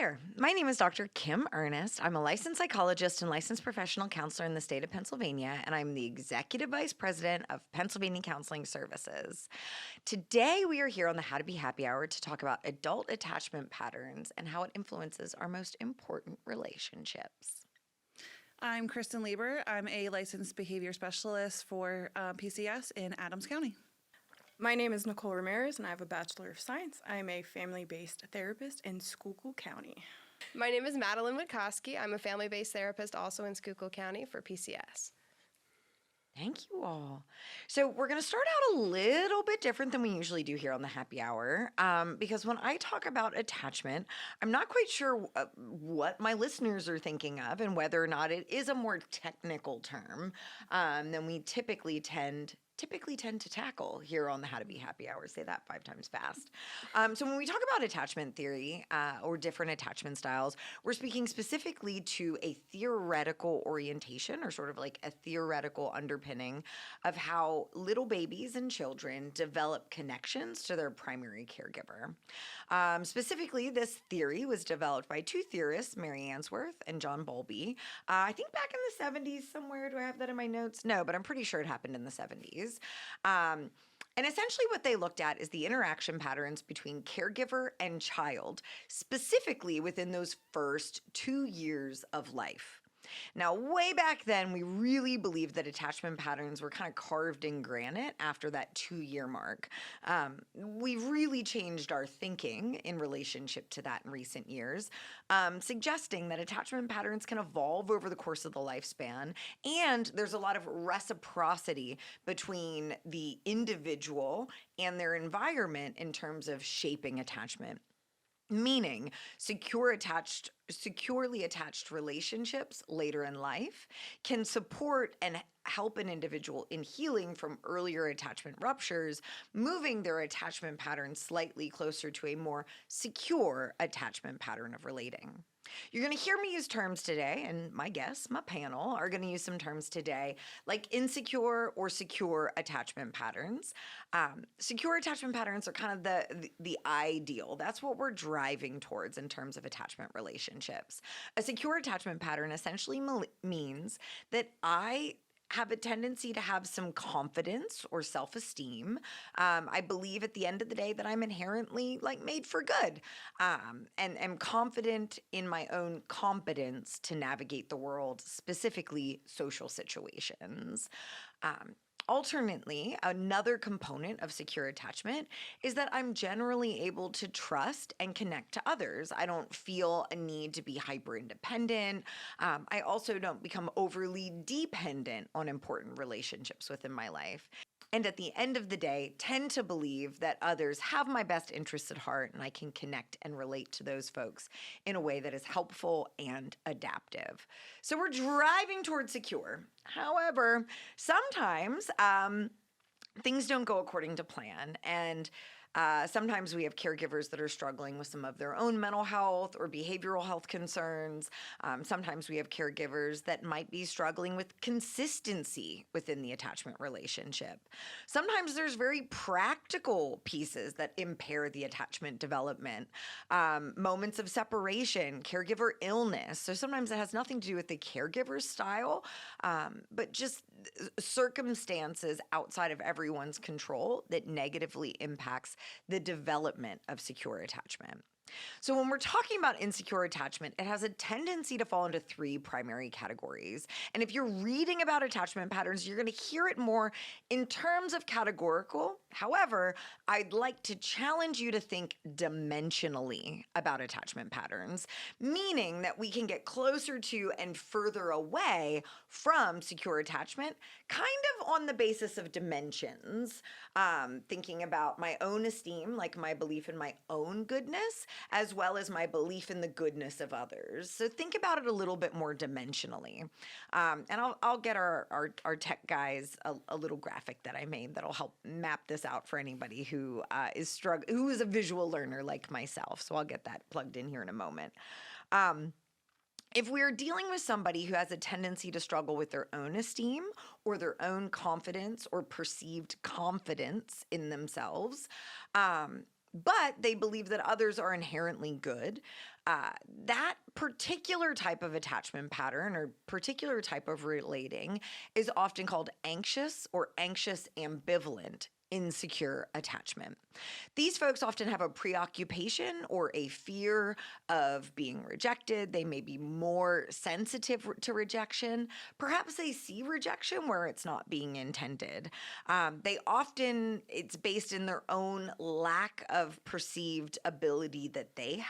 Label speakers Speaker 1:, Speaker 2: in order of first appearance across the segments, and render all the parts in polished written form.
Speaker 1: there. My name is Dr. Kim Ernest. I'm a licensed psychologist and licensed professional counselor in the state of Pennsylvania, and I'm the Executive Vice President of Pennsylvania Counseling Services. Today, we are here on the How to Be Happy Hour to talk about adult attachment patterns and how it influences our most important relationships.
Speaker 2: I'm Kristen Lieber. I'm a licensed behavior specialist for PCS in Adams County.
Speaker 3: My name is Nicole Ramirez, and I have a Bachelor of Science. I am a family-based therapist in Schuylkill County.
Speaker 4: My name is Madeline Witkowski. I'm a family-based therapist also in Schuylkill County for PCS.
Speaker 1: Thank you all. So we're going to start out a little bit different than we usually do here on the Happy Hour, because when I talk about attachment, I'm not quite sure what my listeners are thinking of and whether or not it is a more technical term than we typically tend to tackle here on the How to Be Happy Hour. Say that 5 times fast. So when we talk about attachment theory or different attachment styles, we're speaking specifically to a theoretical orientation or sort of like a theoretical underpinning of how little babies and children develop connections to their primary caregiver. Specifically, this theory was developed by 2 theorists, Mary Ainsworth and John Bowlby. I think back in the 70s somewhere. Do I have that in my notes? No, but I'm pretty sure it happened in the 70s. And essentially what they looked at is the interaction patterns between caregiver and child, specifically within those first 2 years of life. Now, way back then, we really believed that attachment patterns were kind of carved in granite after that 2-year mark. We've really changed our thinking in relationship to that in recent years, suggesting that attachment patterns can evolve over the course of the lifespan, and there's a lot of reciprocity between the individual and their environment in terms of shaping attachment. Meaning, securely attached relationships later in life can support and help an individual in healing from earlier attachment ruptures, moving their attachment pattern slightly closer to a more secure attachment pattern of relating. You're going to hear me use terms today, and my guests, my panel, are going to use some terms today like insecure or secure attachment patterns. Secure attachment patterns are kind of the ideal. That's what we're driving towards in terms of attachment relationships. A secure attachment pattern essentially means that I have a tendency to have some confidence or self-esteem. I believe at the end of the day that I'm inherently made for good, and am confident in my own competence to navigate the world, specifically social situations. Alternately, another component of secure attachment is that I'm generally able to trust and connect to others. I don't feel a need to be hyper independent. I also don't become overly dependent on important relationships within my life. And at the end of the day, tend to believe that others have my best interests at heart and I can connect and relate to those folks in a way that is helpful and adaptive. So we're driving towards secure. However, sometimes things don't go according to plan, and sometimes we have caregivers that are struggling with some of their own mental health or behavioral health concerns. Sometimes we have caregivers that might be struggling with consistency within the attachment relationship. Sometimes there's very practical pieces that impair the attachment development. Moments of separation, caregiver illness. So sometimes it has nothing to do with the caregiver's style, but just circumstances outside of everyone's control that negatively impacts the development of secure attachment. So when we're talking about insecure attachment, it has a tendency to fall into 3 primary categories. And if you're reading about attachment patterns, you're going to hear it more in terms of categorical. However, I'd like to challenge you to think dimensionally about attachment patterns, meaning that we can get closer to and further away from secure attachment, kind of on the basis of dimensions, thinking about my own esteem, like my belief in my own goodness, as well as my belief in the goodness of others. So think about it a little bit more dimensionally. And I'll get our tech guys a little graphic that I made that'll help map this out for anybody who is a visual learner like myself. So I'll get that plugged in here in a moment. If we're dealing with somebody who has a tendency to struggle with their own esteem or their own confidence or perceived confidence in themselves, but they believe that others are inherently good. That particular type of attachment pattern or particular type of relating is often called anxious or anxious ambivalent insecure attachment. These folks often have a preoccupation or a fear of being rejected. They may be more sensitive to rejection. Perhaps they see rejection where it's not being intended. It's based in their own lack of perceived ability that they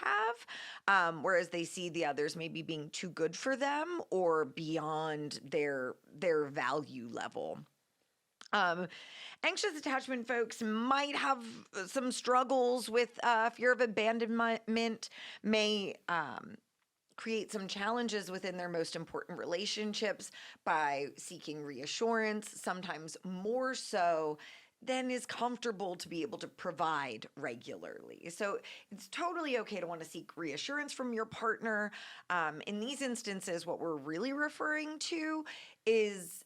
Speaker 1: have, whereas they see the others maybe being too good for them or beyond their value level. Anxious attachment folks might have some struggles with fear of abandonment, may create some challenges within their most important relationships by seeking reassurance, sometimes more so than is comfortable to be able to provide regularly. So it's totally okay to want to seek reassurance from your partner. In these instances, what we're really referring to is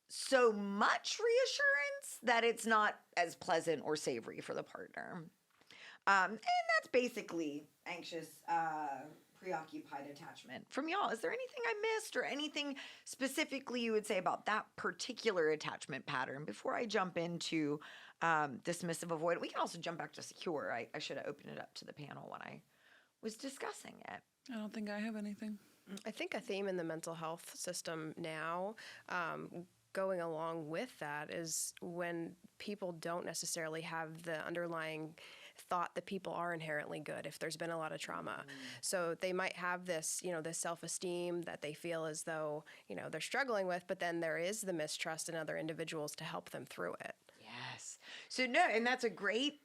Speaker 1: so much reassurance that it's not as pleasant or savory for the partner. And that's basically anxious, preoccupied attachment. From y'all, is there anything I missed or anything specifically you would say about that particular attachment pattern before I jump into dismissive avoidant? We can also jump back to secure. I should have opened it up to the panel when I was discussing it.
Speaker 2: I don't think I have anything.
Speaker 4: I think a theme in the mental health system now, going along with that, is when people don't necessarily have the underlying thought that people are inherently good if there's been a lot of trauma. So they might have this, this self-esteem that they feel as though, they're struggling with, but then there is the mistrust in other individuals to help them through it.
Speaker 1: Yes. So and that's a great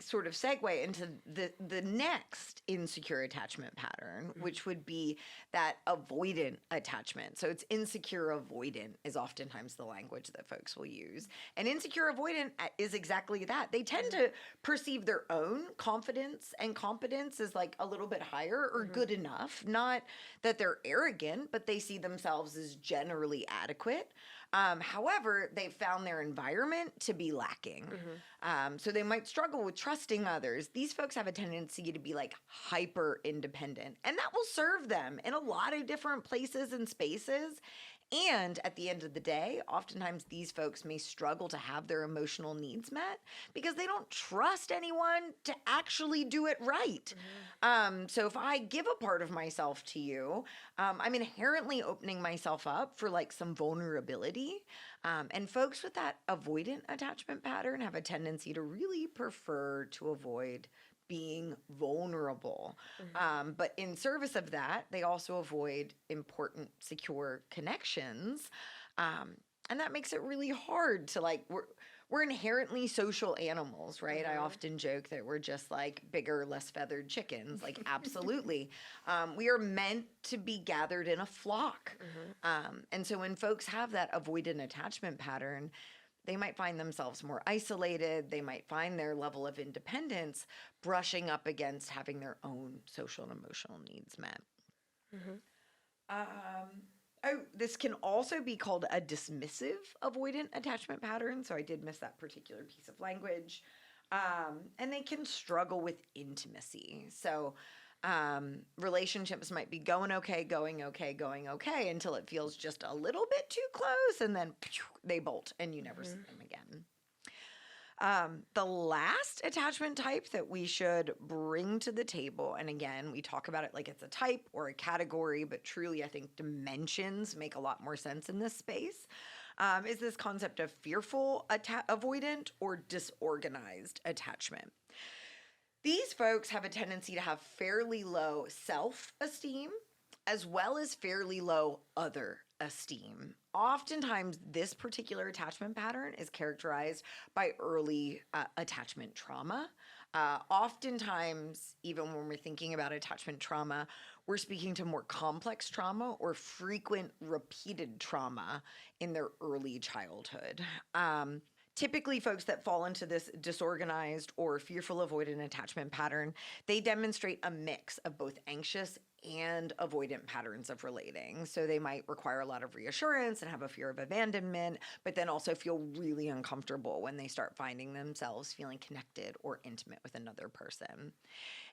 Speaker 1: sort of segue into the next insecure attachment pattern, which would be that avoidant attachment. So it's insecure avoidant is oftentimes the language that folks will use. And insecure avoidant is exactly that. They tend to perceive their own confidence and competence as a little bit higher or good enough. Not that they're arrogant, but they see themselves as generally adequate. However, they've found their environment to be lacking. So they might struggle with trusting others. These folks have a tendency to be hyper independent, and that will serve them in a lot of different places and spaces. And at the end of the day, oftentimes these folks may struggle to have their emotional needs met because they don't trust anyone to actually do it right. So if I give a part of myself to you, I'm inherently opening myself up for some vulnerability. And folks with that avoidant attachment pattern have a tendency to really prefer to avoid being vulnerable. But in service of that, they also avoid important, secure connections. And that makes it really hard to we're inherently social animals, right? I often joke that we're just bigger, less feathered chickens. Absolutely. We are meant to be gathered in a flock. And so when folks have that avoidant attachment pattern, they might find themselves more isolated. They might find their level of independence brushing up against having their own social and emotional needs met. This can also be called a dismissive avoidant attachment pattern. So I did miss that particular piece of language. And they can struggle with intimacy. So relationships might be going okay until it feels just a little bit too close, and then they bolt and you never see them again. The last attachment type that we should bring to the table, and again, we talk about it like it's a type or a category, but truly I think dimensions make a lot more sense in this space, is this concept of fearful avoidant or disorganized attachment. These folks have a tendency to have fairly low self-esteem as well as fairly low other esteem. Oftentimes, this particular attachment pattern is characterized by early attachment trauma. Oftentimes, even when we're thinking about attachment trauma, we're speaking to more complex trauma or frequent repeated trauma in their early childhood. Typically, folks that fall into this disorganized or fearful avoidant attachment pattern, they demonstrate a mix of both anxious and avoidant patterns of relating. So they might require a lot of reassurance and have a fear of abandonment, but then also feel really uncomfortable when they start finding themselves feeling connected or intimate with another person.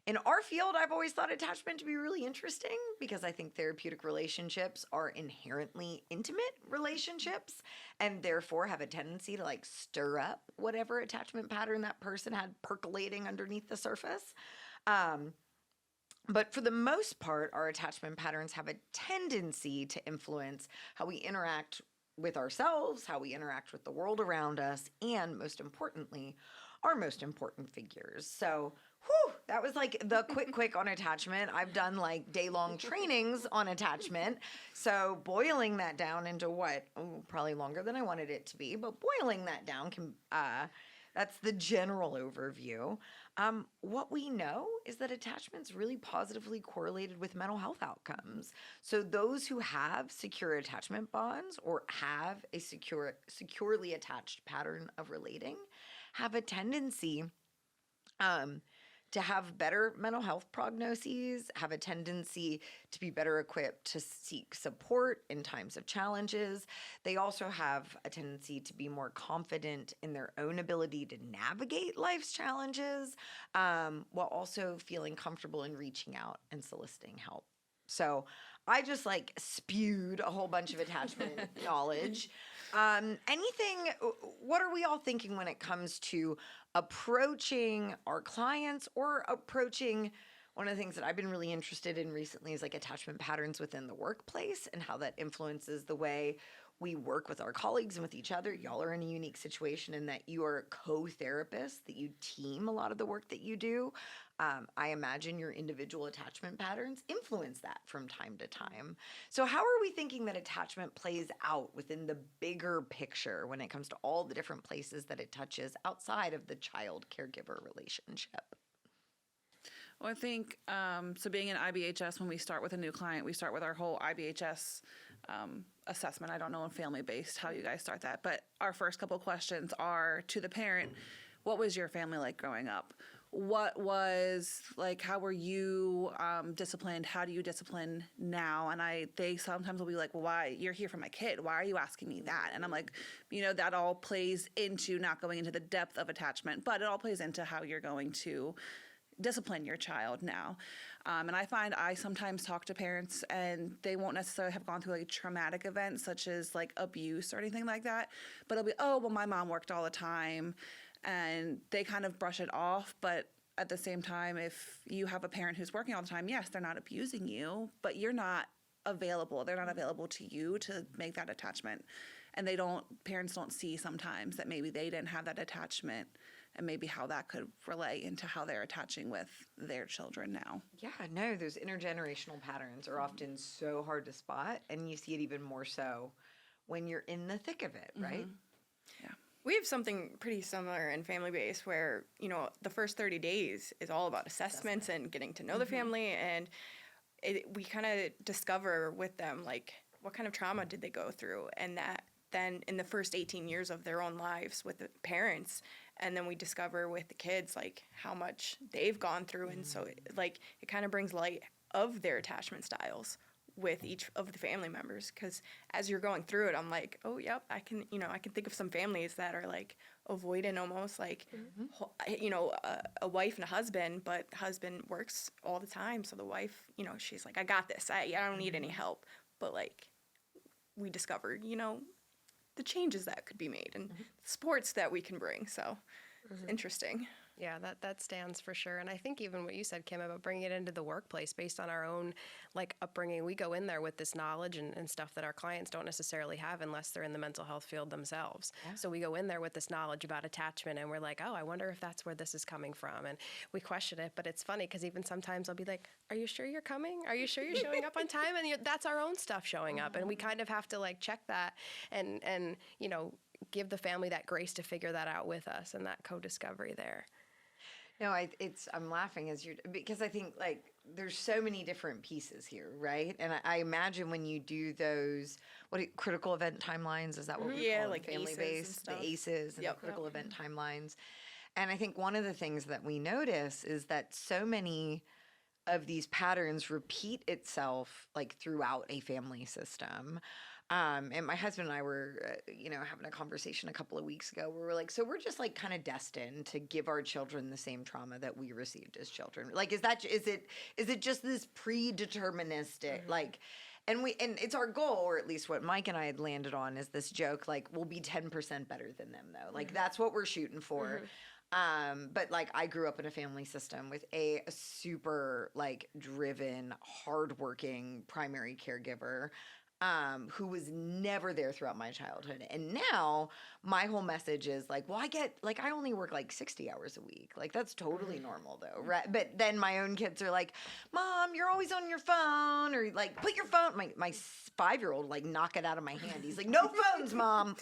Speaker 1: In our field, I've always thought attachment to be really interesting because I think therapeutic relationships are inherently intimate relationships and therefore have a tendency to like stir up whatever attachment pattern that person had percolating underneath the surface. But for the most part, our attachment patterns have a tendency to influence how we interact with ourselves, how we interact with the world around us, and most importantly, our most important figures. So, that was like the quick on attachment. I've done like day-long trainings on attachment. So boiling that down into what, probably longer than I wanted it to be, but boiling that down can, that's the general overview. What we know is that attachment's really positively correlated with mental health outcomes. So those who have secure attachment bonds or have a securely attached pattern of relating have a tendency to have better mental health prognoses, have a tendency to be better equipped to seek support in times of challenges. They also have a tendency to be more confident in their own ability to navigate life's challenges, while also feeling comfortable in reaching out and soliciting help. So I just like spewed a whole bunch of attachment knowledge. What are we all thinking when it comes to approaching our clients or approaching one of the things that I've been really interested in recently is like attachment patterns within the workplace and how that influences the way we work with our colleagues and with each other. Y'all are in a unique situation in that you are co-therapists, that you team a lot of the work that you do. I imagine your individual attachment patterns influence that from time to time. So how are we thinking that attachment plays out within the bigger picture when it comes to all the different places that it touches outside of the child-caregiver relationship?
Speaker 2: Well, I think, so being an IBHS, when we start with a new client, we start with our whole IBHS assessment. I don't know in family-based how you guys start that, but our first couple questions are to the parent, what was your family like growing up? What was, like, how were you disciplined? How do you discipline now? And they sometimes will be like, well, why? You're here for my kid. Why are you asking me that? And I'm like, that all plays into not going into the depth of attachment, but it all plays into how you're going to discipline your child now. And I find I sometimes talk to parents and they won't necessarily have gone through like a traumatic event such as like abuse or anything like that, but it'll be, oh, well, my mom worked all the time, and they kind of brush it off. But at the same time, if you have a parent who's working all the time, yes, they're not abusing you, but you're not available. They're not available to you to make that attachment. And parents don't see sometimes that maybe they didn't have that attachment and maybe how that could relate into how they're attaching with their children now.
Speaker 1: Yeah, no, those intergenerational patterns are often so hard to spot, and you see it even more so when you're in the thick of it, right?
Speaker 2: Yeah.
Speaker 3: We have something pretty similar in family base where, the first 30 days is all about assessments and getting to know the family. And we kind of discover with them, like, what kind of trauma did they go through? And that then in the first 18 years of their own lives with the parents, and then we discover with the kids, like, how much they've gone through. And so, it kind of brings light of their attachment styles with each of the family members, because as you're going through it, I'm like, oh, yep, I can think of some families that are like avoidant almost, like, a wife and a husband, but husband works all the time. So the wife, she's like, I got this. I don't need any help. But like, we discovered, the changes that could be made and sports that we can bring. So it's interesting.
Speaker 4: Yeah, that stands for sure. And I think even what you said, Kim, about bringing it into the workplace based on our own upbringing, we go in there with this knowledge and stuff that our clients don't necessarily have unless they're in the mental health field themselves. Yeah. So we go in there with this knowledge about attachment and we're like, oh, I wonder if that's where this is coming from. And we question it, but it's funny because even sometimes I'll be like, are you sure you're coming? Are you sure you're showing up on time? And that's our own stuff showing up. And we kind of have to check that and give the family that grace to figure that out with us and that co-discovery there.
Speaker 1: No, I'm laughing because I think there's so many different pieces here, right? And I imagine when you do those, critical event timelines, is that what we call them?
Speaker 3: Like
Speaker 1: Family-based, the ACEs and the critical event timelines. And I think one of the things that we notice is that so many of these patterns repeat itself like throughout a family system. And my husband and I were, having a conversation a couple of weeks ago where we're like, so we're just like kind of destined to give our children the same trauma that we received as children. Like, is it just this predeterministic, like, and it's our goal, or at least what Mike and I had landed on is this joke, like, we'll be 10% better than them though. Like, that's what we're shooting for. But like I grew up in a family system with a super like driven, hardworking primary caregiver who was never there throughout my childhood. And now my whole message is like, well, I only work like 60 hours a week. Like that's totally normal though, right? But then my own kids are like, Mom, you're always on your phone, or like put your phone. My 5-year-old like knock it out of my hand. He's like, no phones, Mom.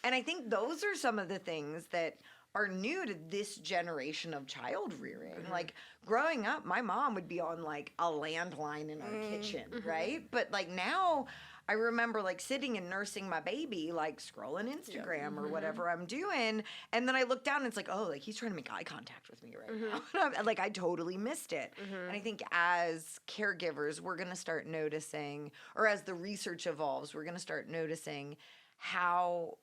Speaker 1: And I think those are some of the things that are new to this generation of child rearing. Like growing up, my mom would be on like a landline in our kitchen, right? But like now I remember like sitting and nursing my baby, like scrolling Instagram or whatever I'm doing. And then I look down and it's like, oh, like he's trying to make eye contact with me right now. And like I totally missed it. And I think as caregivers, we're going to start noticing, or as the research evolves, we're going to start noticing how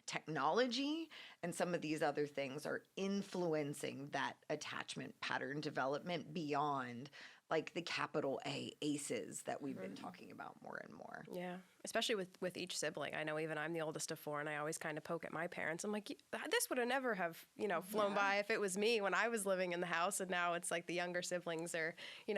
Speaker 1: technology and some of these other things are influencing that attachment pattern development beyond like the capital A ACEs that we've been talking about more and more.
Speaker 4: Yeah, especially with each sibling. I know even I'm the oldest of 4, and I always kind of poke at my parents. I'm like, this would have never have, flown by if it was me when I was living in the house. And now it's like the younger siblings are,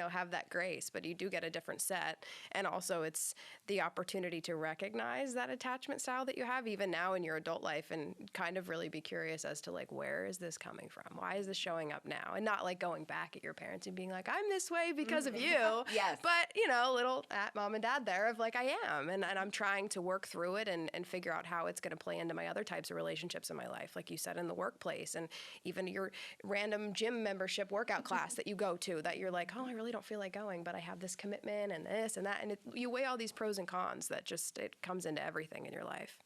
Speaker 4: have that grace, but you do get a different set. And also it's the opportunity to recognize that attachment style that you have even now in your adult life and kind of really be curious as to like, where is this coming from? Why is this showing up now? And not like going back at your parents and being like, I'm this way because of you.
Speaker 1: Yes.
Speaker 4: But, little at mom and dad there of like, I am. And I'm trying to work through it and figure out how it's going to play into my other types of relationships in my life. Like you said, in the workplace and even your random gym membership workout class that you go to that you're like, oh, I really don't feel like going, but I have this commitment and this and that. And you weigh all these pros and cons that just, it comes into everything in your life.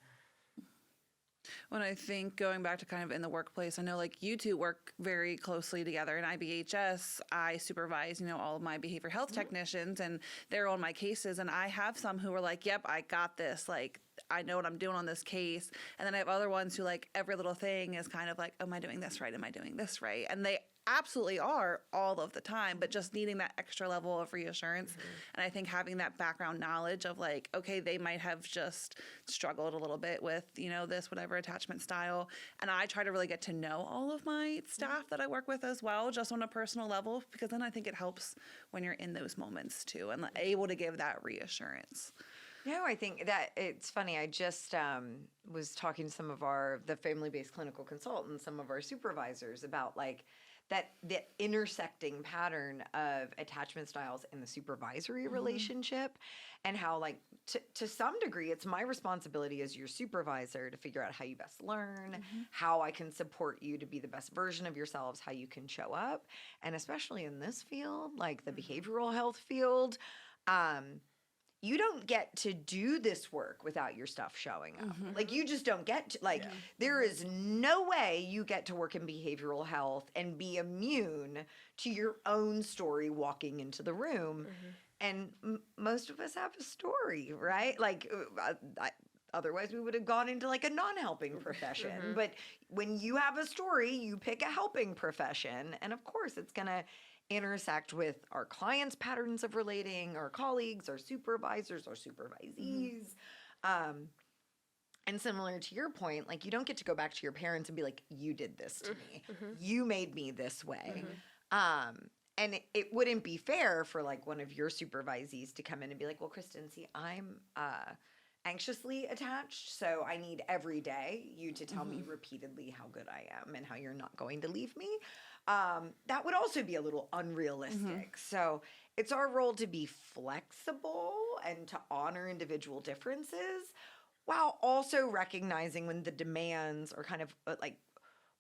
Speaker 2: When I think going back to kind of in the workplace, I know like you two work very closely together. In IBHS, I supervise, all of my behavior health technicians, and they're on my cases. And I have some who are like, yep, I got this. Like, I know what I'm doing on this case. And then I have other ones who like every little thing is kind of like, am I doing this right? Am I doing this right? And they absolutely are all of the time, but just needing that extra level of reassurance. And I think having that background knowledge of like, okay, they might have just struggled a little bit with, this, whatever attachment style. And I try to really get to know all of my staff that I work with as well, just on a personal level, because then I think it helps when you're in those moments too and able to give that reassurance.
Speaker 1: No, I think that it's funny. I just was talking to some of the family-based clinical consultants, some of our supervisors about like the intersecting pattern of attachment styles in the supervisory relationship, and how like to some degree it's my responsibility as your supervisor to figure out how you best learn, how I can support you to be the best version of yourselves, how you can show up, and especially in this field, like the behavioral health field. You don't get to do this work without your stuff showing up. Like you just don't get to, like, there is no way you get to work in behavioral health and be immune to your own story walking into the room. And most of us have a story, right? Like otherwise we would have gone into like a non-helping profession. But when you have a story, you pick a helping profession. And of course it's gonna intersect with our clients' patterns of relating, our colleagues, our supervisors, our supervisees. And similar to your point, like you don't get to go back to your parents and be like, you did this to me. You made me this way. And it wouldn't be fair for like one of your supervisees to come in and be like, well, Kristen, see, I'm anxiously attached, so I need every day you to tell me repeatedly how good I am and how you're not going to leave me. That would also be a little unrealistic. So it's our role to be flexible and to honor individual differences while also recognizing when the demands are kind of like,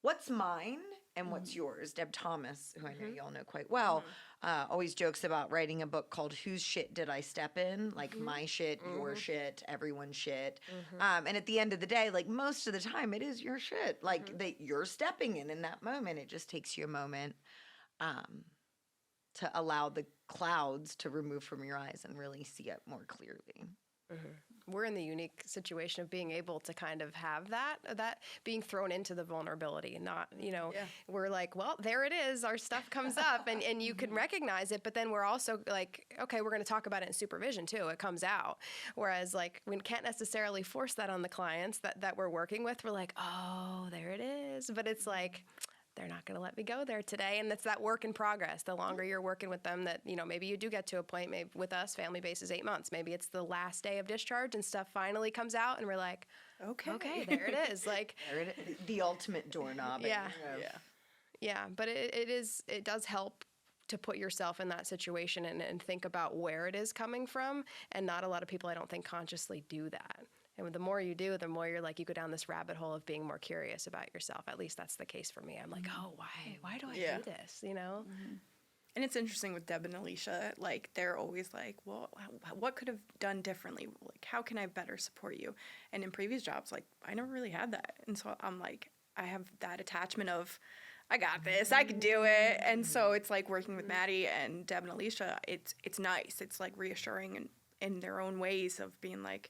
Speaker 1: what's mine and what's yours? Deb Thomas, who I know you all know quite well, always jokes about writing a book called Whose Shit Did I Step In? Like my shit, your shit, everyone's shit. And at the end of the day, like most of the time it is your shit. Like that you're stepping in that moment. It just takes you a moment um, to allow the clouds to remove from your eyes and really see it more clearly.
Speaker 4: We're in the unique situation of being able to kind of have that being thrown into the vulnerability, not, we're like, well, there it is. Our stuff comes up and you can recognize it, but then we're also like, okay, we're going to talk about it in supervision too. It comes out. Whereas like we can't necessarily force that on the clients that we're working with. We're like, oh, there it is. But it's like, they're not going to let me go there today. And that's that work in progress. The longer you're working with them, that, maybe you do get to a point, maybe with us, family base is 8 months. Maybe it's the last day of discharge and stuff finally comes out and we're like, okay, there it is. Like,
Speaker 1: There it is, the ultimate doorknob.
Speaker 4: Yeah. Yeah. But it does help to put yourself in that situation and think about where it is coming from. And not a lot of people, I don't think, consciously do that. And the more you do, the more you're like, you go down this rabbit hole of being more curious about yourself. At least that's the case for me. I'm like, oh, why do I do this?
Speaker 3: And it's interesting with Deb and Alicia, like they're always like, well, what could have done differently? Like, how can I better support you? And in previous jobs, like I never really had that. And so I'm like, I have that attachment of, I got this, I can do it. And so it's like working with Maddie and Deb and Alicia, it's nice. It's like reassuring in their own ways of being like,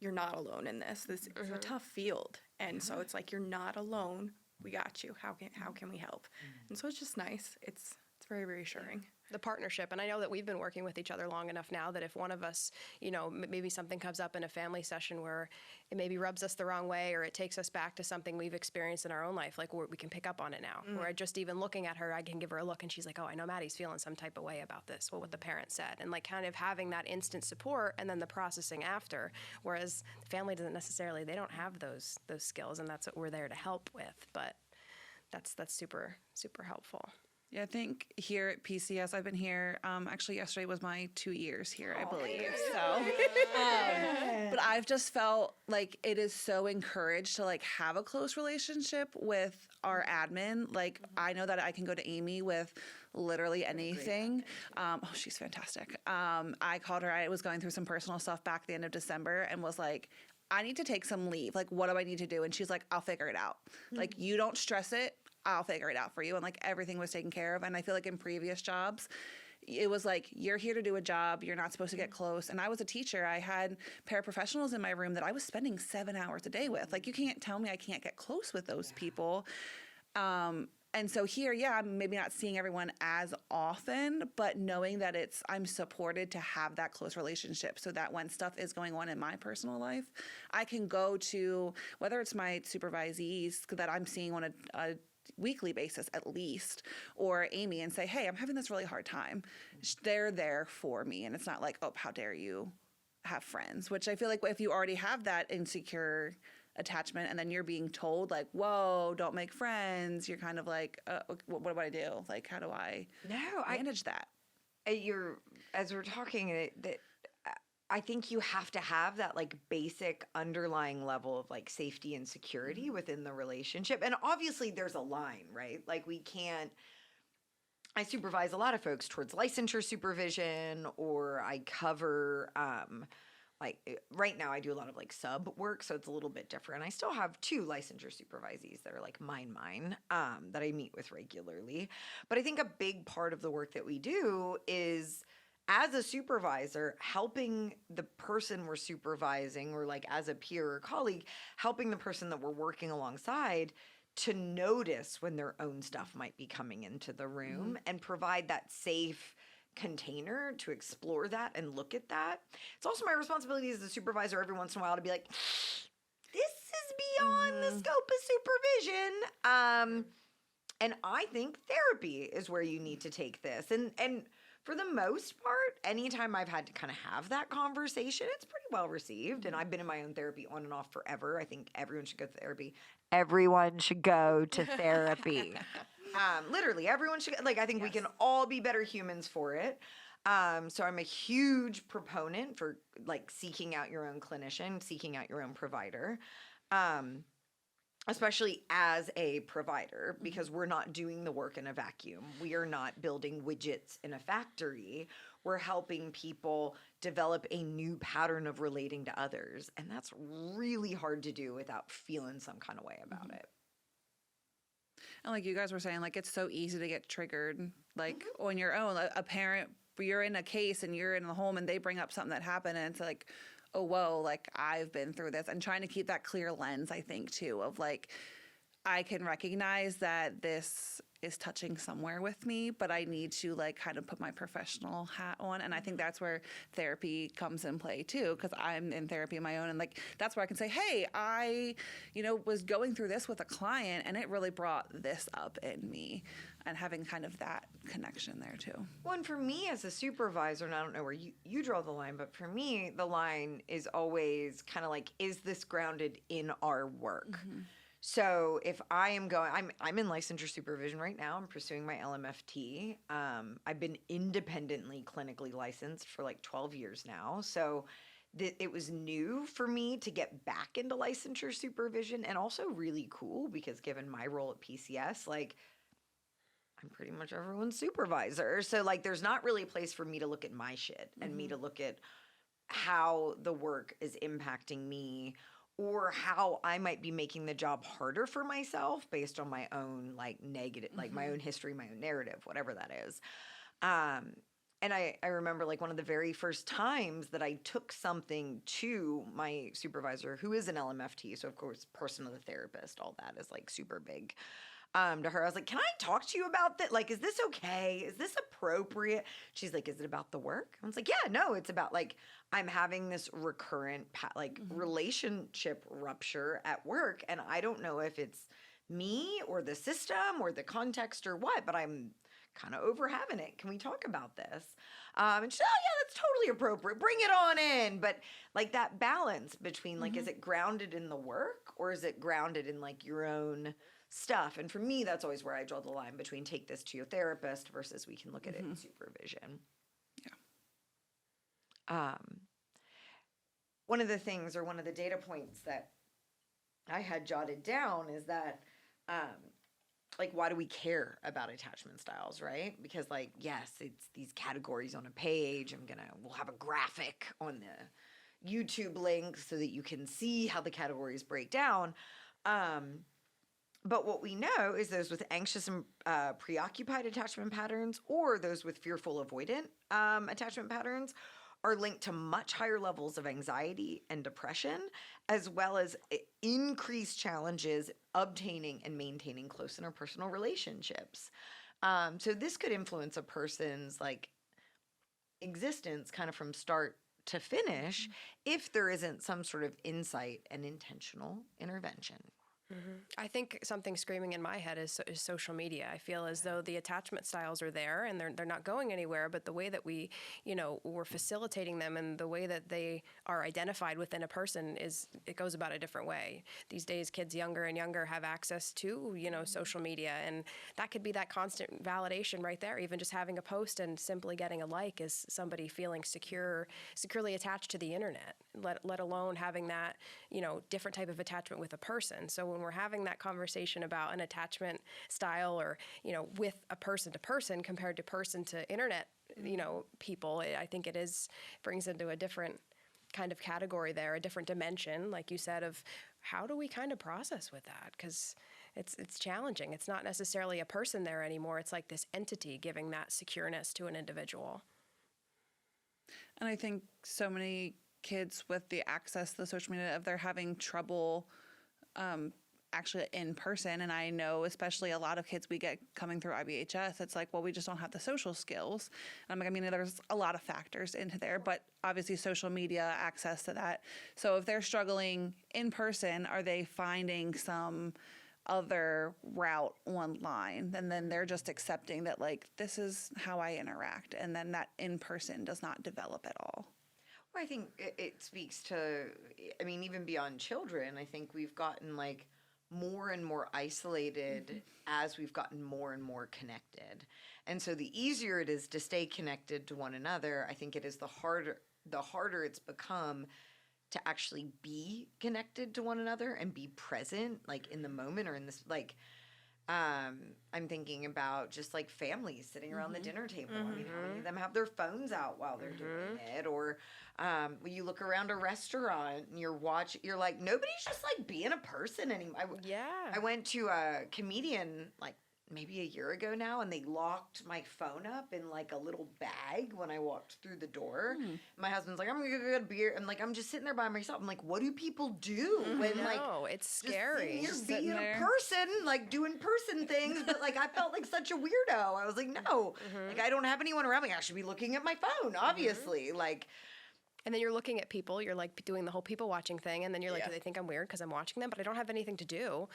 Speaker 3: you're not alone in this. This is a tough field. And so it's like, you're not alone. We got you. How can we help? And so it's just nice. It's very reassuring.
Speaker 4: The partnership. And I know that we've been working with each other long enough now that if one of us, maybe something comes up in a family session where it maybe rubs us the wrong way or it takes us back to something we've experienced in our own life, like we can pick up on it now. Where just even looking at her, I can give her a look and she's like, oh, I know Maddie's feeling some type of way about this, what the parent said. And like kind of having that instant support and then the processing after. Whereas family doesn't necessarily, they don't have those skills, and that's what we're there to help with. But that's super, super helpful.
Speaker 2: Yeah, I think here at PCS, I've been here, actually yesterday was my 2 years here, I believe. So, but I've just felt like it is so encouraged to like have a close relationship with our admin. Like I know that I can go to Amy with literally anything. She's fantastic. I called her, I was going through some personal stuff back at the end of December and was like, I need to take some leave. Like, what do I need to do? And she's like, I'll figure it out. Like, you don't stress it. I'll figure it out for you. And like everything was taken care of. And I feel like in previous jobs, it was like, you're here to do a job. You're not supposed to get close. And I was a teacher. I had paraprofessionals in my room that I was spending 7 hours a day with. Like, you can't tell me I can't get close with those people. And so here, I'm maybe not seeing everyone as often, but knowing that I'm supported to have that close relationship so that when stuff is going on in my personal life, I can go to, whether it's my supervisees that I'm seeing on a weekly basis at least, or Amy, and say, hey, I'm having this really hard time. They're there for me. And it's not like, oh, how dare you have friends, which I feel like if you already have that insecure attachment and then you're being told like, whoa, don't make friends, you're kind of like, what do I do? Like, how do I manage that?
Speaker 1: As we're talking, I think you have to have that like basic underlying level of like safety and security within the relationship. And obviously there's a line, right? Like I supervise a lot of folks towards licensure supervision, or I cover, right now I do a lot of like sub work, so it's a little bit different. I still have 2 licensure supervisees that are like mine, that I meet with regularly. But I think a big part of the work that we do is, as a supervisor, helping the person we're supervising, or like as a peer or colleague, helping the person that we're working alongside to notice when their own stuff might be coming into the room and provide that safe container to explore that and look at that. It's also my responsibility as a supervisor every once in a while to be like, this is beyond the scope of supervision. And I think therapy is where you need to take this. And for the most part, anytime I've had to kind of have that conversation, it's pretty well received. And I've been in my own therapy on and off forever. I think everyone should go to therapy. Everyone should go to therapy. Literally, everyone should. Like, I think we can all be better humans for it. So I'm a huge proponent for like seeking out your own clinician, seeking out your own provider. Especially as a provider, because we're not doing the work in a vacuum. We are not building widgets in a factory. We're helping people develop a new pattern of relating to others. And that's really hard to do without feeling some kind of way about it.
Speaker 2: And like you guys were saying, like it's so easy to get triggered, like on your own. A parent, you're in a case and you're in the home and they bring up something that happened and it's like, oh, whoa, like I've been through this. And trying to keep that clear lens, I think, too, of like, I can recognize that this is touching somewhere with me, but I need to like kind of put my professional hat on. And I think that's where therapy comes in play too, because I'm in therapy of my own. And like, that's where I can say, hey, I, was going through this with a client and it really brought this up in me, and having kind of that connection there too.
Speaker 1: Well, and for me as a supervisor, and I don't know where you draw the line, but for me, the line is always kind of like, is this grounded in our work? So if I am going, I'm in licensure supervision right now. I'm pursuing my LMFT. I've been independently clinically licensed for like 12 years now. So it was new for me to get back into licensure supervision, and also really cool because given my role at PCS, like I'm pretty much everyone's supervisor. So like there's not really a place for me to look at my shit and me to look at how the work is impacting me, or how I might be making the job harder for myself based on my own like negative, like my own history, my own narrative, whatever that is. And I remember like one of the very first times that I took something to my supervisor, who is an LMFT, so of course person of the therapist, all that is like super big. To her, I was like, can I talk to you about that? Like, is this okay? Is this appropriate? She's like, is it about the work? I was like, yeah, no, it's about like, I'm having this recurrent relationship rupture at work. And I don't know if it's me or the system or the context or what, but I'm kind of over having it. Can we talk about this? And she's, oh yeah, that's totally appropriate. Bring it on in. But like that balance between like, is it grounded in the work or is it grounded in like your own stuff? And for me, that's always where I draw the line between take this to your therapist versus we can look at it in supervision.
Speaker 2: Yeah.
Speaker 1: One of the things, or one of the data points that I had jotted down is that, like, why do we care about attachment styles, right? Because like, yes, it's these categories on a page. We'll have a graphic on the YouTube link so that you can see how the categories break down. But what we know is those with anxious and preoccupied attachment patterns, or those with fearful avoidant attachment patterns, are linked to much higher levels of anxiety and depression, as well as increased challenges obtaining and maintaining close interpersonal relationships. So this could influence a person's like existence kind of from start to finish if there isn't some sort of insight and intentional intervention.
Speaker 4: I think something screaming in my head is social media. I feel as though the attachment styles are there and they're not going anywhere, but the way that we're facilitating them and the way that they are identified within a person it goes about a different way. These days, kids younger and younger have access to, social media, and that could be that constant validation right there. Even just having a post and simply getting a like is somebody feeling securely attached to the internet, let alone having that, different type of attachment with a person. So when we're having that conversation about an attachment style or, with a person to person compared to person to internet, people, I think brings into a different kind of category there, a different dimension, like you said, of how do we kind of process with that? Because it's challenging. It's not necessarily a person there anymore. It's like this entity giving that secureness to an individual.
Speaker 2: And I think so many kids with the access to the social media, if they're having trouble actually in person, and I know especially a lot of kids we get coming through IBHS, it's like, well, we just don't have the social skills. And I'm like, I mean, there's a lot of factors into there, but obviously social media, access to that. So if they're struggling in person, are they finding some other route online? And then they're just accepting that, like, this is how I interact. And then that in person does not develop at all.
Speaker 1: Well, I think it speaks to, I mean, even beyond children, I think we've gotten like more and more isolated as we've gotten more and more connected. And so the easier it is to stay connected to one another, I think it is the harder it's become to actually be connected to one another and be present, like in the moment or in this, like, I'm thinking about just like families sitting around the dinner table. I mean, how many of them have their phones out while they're doing it? Or when you look around a restaurant and you're like, nobody's just like being a person anymore.
Speaker 4: Yeah.
Speaker 1: I went to a comedian like maybe a year ago now, and they locked my phone up in like a little bag when I walked through the door. My husband's like, I'm gonna go get a beer. And like, I'm just sitting there by myself. I'm like, what do people do when like,
Speaker 4: No, it's
Speaker 1: just
Speaker 4: scary.
Speaker 1: you're
Speaker 2: sitting
Speaker 1: being
Speaker 2: there.
Speaker 1: a person, like doing person things, but like I felt like such a weirdo. I was like, no, like I don't have anyone around me. I should be looking at my phone, obviously. Like,
Speaker 4: And then you're looking at people, you're like doing the whole people watching thing, and then you're like,
Speaker 3: Yeah.
Speaker 4: do they think I'm weird because I'm watching them? But I don't have anything to do.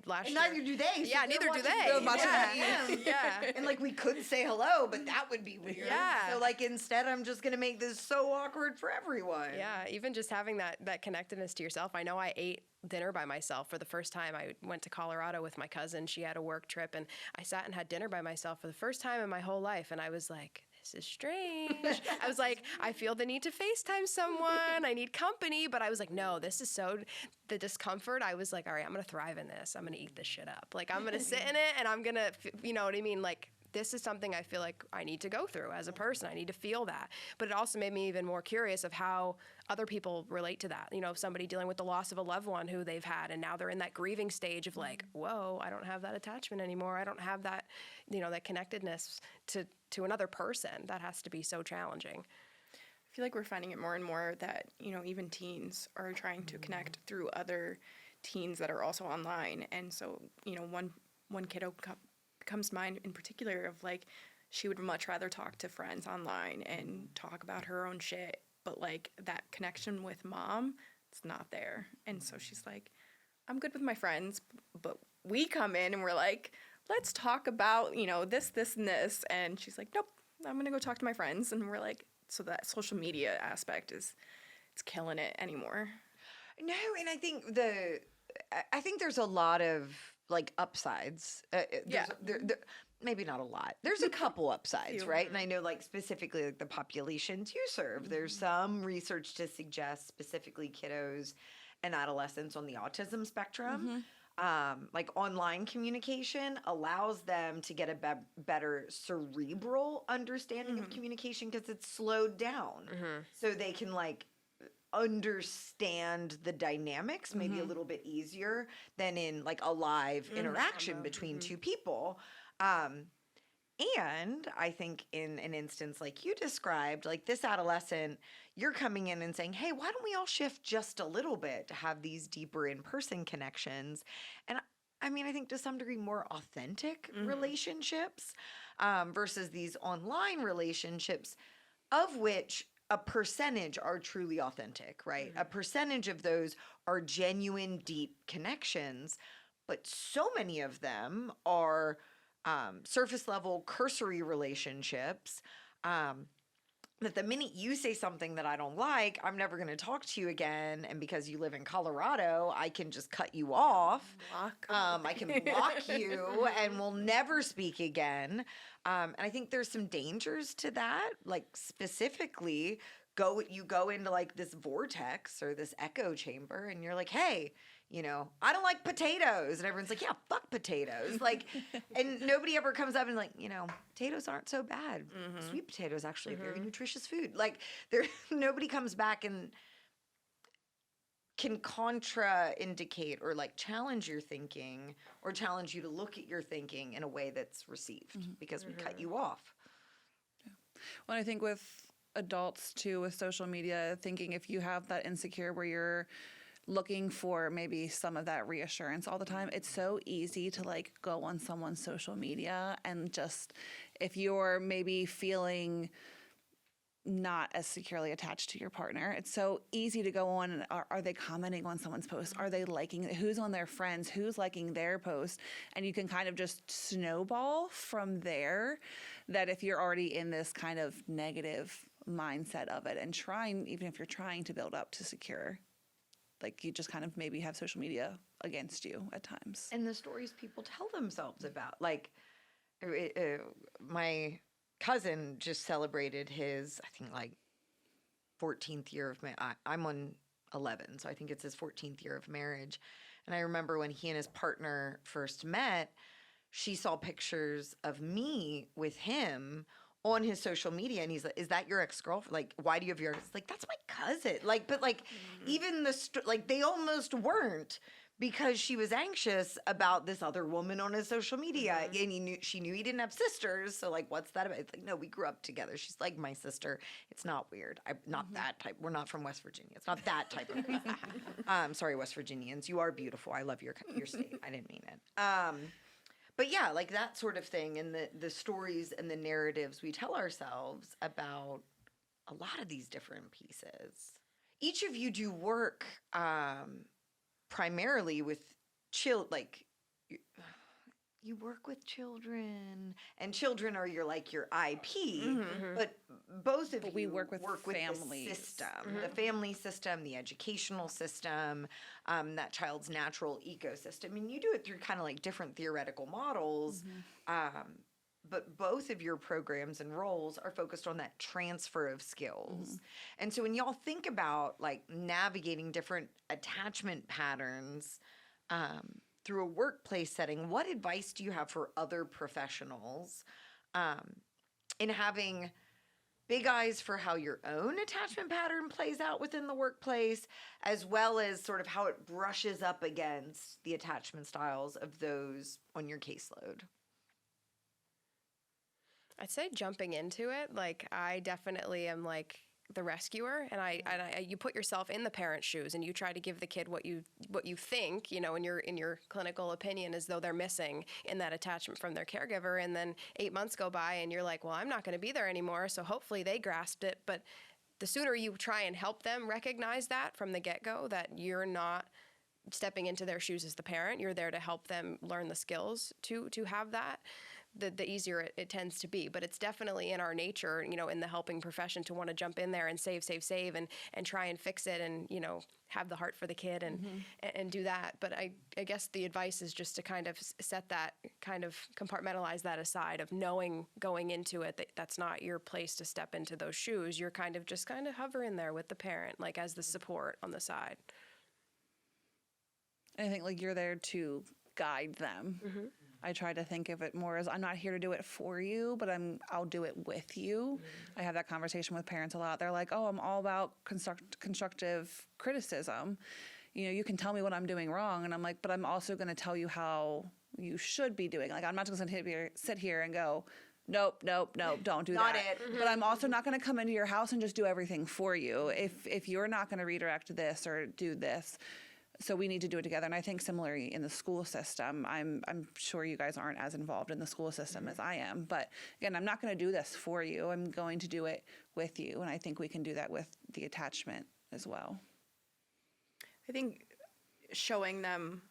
Speaker 4: Last
Speaker 1: and
Speaker 4: year.
Speaker 1: neither do they. So
Speaker 4: Yeah,
Speaker 1: they're
Speaker 4: neither do
Speaker 1: watching
Speaker 4: they.
Speaker 1: them watching
Speaker 4: Yeah.
Speaker 1: them.
Speaker 4: Yeah.
Speaker 1: And like we could say hello, but that would be weird.
Speaker 4: Yeah.
Speaker 1: So like instead, I'm just gonna make this so awkward for everyone.
Speaker 4: Yeah, even just having that connectedness to yourself. I know I ate dinner by myself for the first time. I went to Colorado with my cousin. She had a work trip, and I sat and had dinner by myself for the first time in my whole life. And I was like, this is strange. I was like, I feel the need to FaceTime someone. I need company. But I was like, no, this is so, the discomfort. I was like, all right, I'm going to thrive in this. I'm going to eat this shit up. Like, I'm going to sit in it, and I'm going to, you know what I mean? Like, this is something I feel like I need to go through as a person. I need to feel that. But it also made me even more curious of how other people relate to that. You know, somebody dealing with the loss of a loved one who they've had, and now they're in that grieving stage of like, whoa, I don't have that attachment anymore. I don't have that, you know, that connectedness to another person. That has to be so challenging.
Speaker 3: I feel like we're finding it more and more that, you know, even teens are trying to connect through other teens that are also online. And so, you know, one kiddo comes to mind in particular of like, she would much rather talk to friends online and talk about her own shit. But like that connection with mom, it's not there. And so she's like, I'm good with my friends, but we come in and we're like, let's talk about, you know, this, and this. And she's like, nope, I'm going to go talk to my friends. And we're like, so that social media aspect it's killing it anymore.
Speaker 1: No, and I think there's a lot of like upsides.
Speaker 3: Yeah.
Speaker 1: There, maybe not a lot. There's a couple upsides,
Speaker 3: Few.
Speaker 1: right? And I know like specifically like the populations you serve, there's some research to suggest specifically kiddos and adolescents on the autism spectrum. Like online communication allows them to get a better cerebral understanding of communication because it's slowed down. So they can like understand the dynamics maybe a little bit easier than in like a live interaction between two people. And I think in an instance like you described, like this adolescent, you're coming in and saying, hey, why don't we all shift just a little bit to have these deeper in-person connections? And I mean, I think to some degree more authentic relationships versus these online relationships, of which a percentage are truly authentic, right? A percentage of those are genuine, deep connections, but so many of them are surface level, cursory relationships that the minute you say something that I don't like, I'm never going to talk to you again. And because you live in Colorado, I can just cut you off. I can block you and we'll never speak again. And I think there's some dangers to that. Like specifically, you go into like this vortex or this echo chamber and you're like, hey, you know, I don't like potatoes. And everyone's like, yeah, fuck potatoes. Like, and nobody ever comes up and like, you know, potatoes aren't so bad. Sweet potatoes actually a very nutritious food. Like nobody comes back and can contraindicate or like challenge your thinking or challenge you to look at your thinking in a way that's received because we cut you off.
Speaker 2: Well, I think with adults too, with social media, thinking if you have that insecure where you're looking for maybe some of that reassurance all the time, it's so easy to like go on someone's social media and just, if you're maybe feeling not as securely attached to your partner, it's so easy to go on and are they commenting on someone's post? Are they liking, who's on their friends? Who's liking their post? And you can kind of just snowball from there, that if you're already in this kind of negative mindset of it and trying, even if you're trying to build up to secure, like you just kind of maybe have social media against you at times.
Speaker 1: And the stories people tell themselves about, like my cousin just celebrated his, I think like 14th year of I'm on 11, so I think it's his 14th year of marriage. And I remember when he and his partner first met, she saw pictures of me with him on his social media, and he's like, "Is that your ex-girlfriend? Like, why do you have your?" It's like, "That's my cousin." Like, but like, even like they almost weren't, because she was anxious about this other woman on his social media, and she knew he didn't have sisters. So like, what's that about? It's like, no, we grew up together. She's like my sister. It's not weird. I'm not that type. We're not from West Virginia. It's not that type of thing. Sorry, West Virginians. You are beautiful. I love your state. I didn't mean it. But yeah, like that sort of thing, and the stories and the narratives we tell ourselves about a lot of these different pieces. Each of you do work primarily with like you work with children, and children are your IP, but both of
Speaker 2: we
Speaker 1: you
Speaker 2: work with families.
Speaker 1: the system, the family system, the educational system, that child's natural ecosystem, and you do it through kind of like different theoretical models. But both of your programs and roles are focused on that transfer of skills. And so when y'all think about like navigating different attachment patterns through a workplace setting, what advice do you have for other professionals in having big eyes for how your own attachment pattern plays out within the workplace, as well as sort of how it brushes up against the attachment styles of those on your caseload?
Speaker 4: I'd say jumping into it. Like, I definitely am like the rescuer, and you put yourself in the parent's shoes, and you try to give the kid what you think, in your clinical opinion, as though they're missing in that attachment from their caregiver. And then 8 months go by, and you're like, well, I'm not going to be there anymore. So hopefully they grasped it. But the sooner you try and help them recognize that from the get-go, that you're not stepping into their shoes as the parent, you're there to help them learn the skills to have that, the easier it tends to be. But it's definitely in our nature, in the helping profession, to want to jump in there and save and try and fix it, and, have the heart for the kid and do that. But I guess the advice is just to kind of set that, kind of compartmentalize that aside, of knowing going into it that that's not your place to step into those shoes. You're kind of hovering there with the parent, like as the support on the side.
Speaker 2: And I think like you're there to guide them. I try to think of it more as, I'm not here to do it for you, but I'll do it with you. I have that conversation with parents a lot. They're like, oh, I'm all about constructive criticism. You can tell me what I'm doing wrong. And I'm like, but I'm also going to tell you how you should be doing. Like, I'm not just going to sit here and go, nope, don't do
Speaker 1: Not
Speaker 2: that.
Speaker 1: it.
Speaker 2: But I'm also not going to come into your house and just do everything for you. If you're not going to redirect this or do this, so we need to do it together. And I think similarly in the school system, I'm sure you guys aren't as involved in the school system as I am. But again, I'm not going to do this for you. I'm going to do it with you. And I think we can do that with the attachment as well.
Speaker 3: I think showing them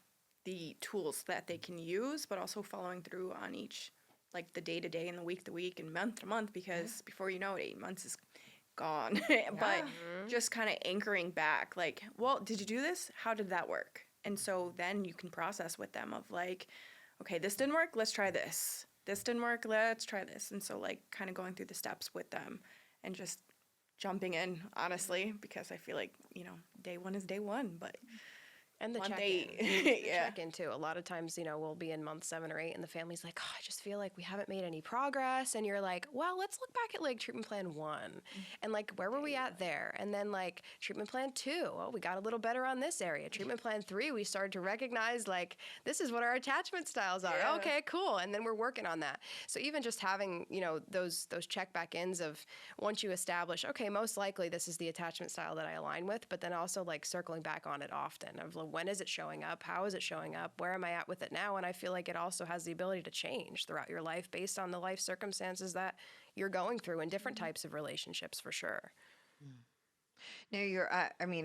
Speaker 3: the tools that they can use, but also following through on each, like the day to day and the week to week and month to month, because before you know it, 8 months is gone. But just kind of anchoring back, like, well, did you do this? How did that work? And so then you can process with them of like, okay, this didn't work, let's try this. This didn't work, let's try this. And so like kind of going through the steps with them and just jumping in, honestly, because I feel like, day one is day one, but
Speaker 4: And the
Speaker 3: Month
Speaker 4: check-in.
Speaker 3: eight.
Speaker 4: The
Speaker 3: Yeah.
Speaker 4: check-in too. A lot of times, we'll be in month 7 or 8 and the family's like, oh, I just feel like we haven't made any progress. And you're like, well, let's look back at like treatment plan 1 and like, where were we at there? And then like treatment plan 2, oh, we got a little better on this area. Treatment plan 3, we started to recognize like, this is what our attachment styles are.
Speaker 3: Yeah.
Speaker 4: Okay, cool. And then we're working on that. So even just having, those check back ins of, once you establish, okay, most likely this is the attachment style that I align with, but then also like circling back on it often of like, when is it showing up? How is it showing up? Where am I at with it now? And I feel like it also has the ability to change throughout your life based on the life circumstances that you're going through in different types of relationships, for sure.
Speaker 1: No,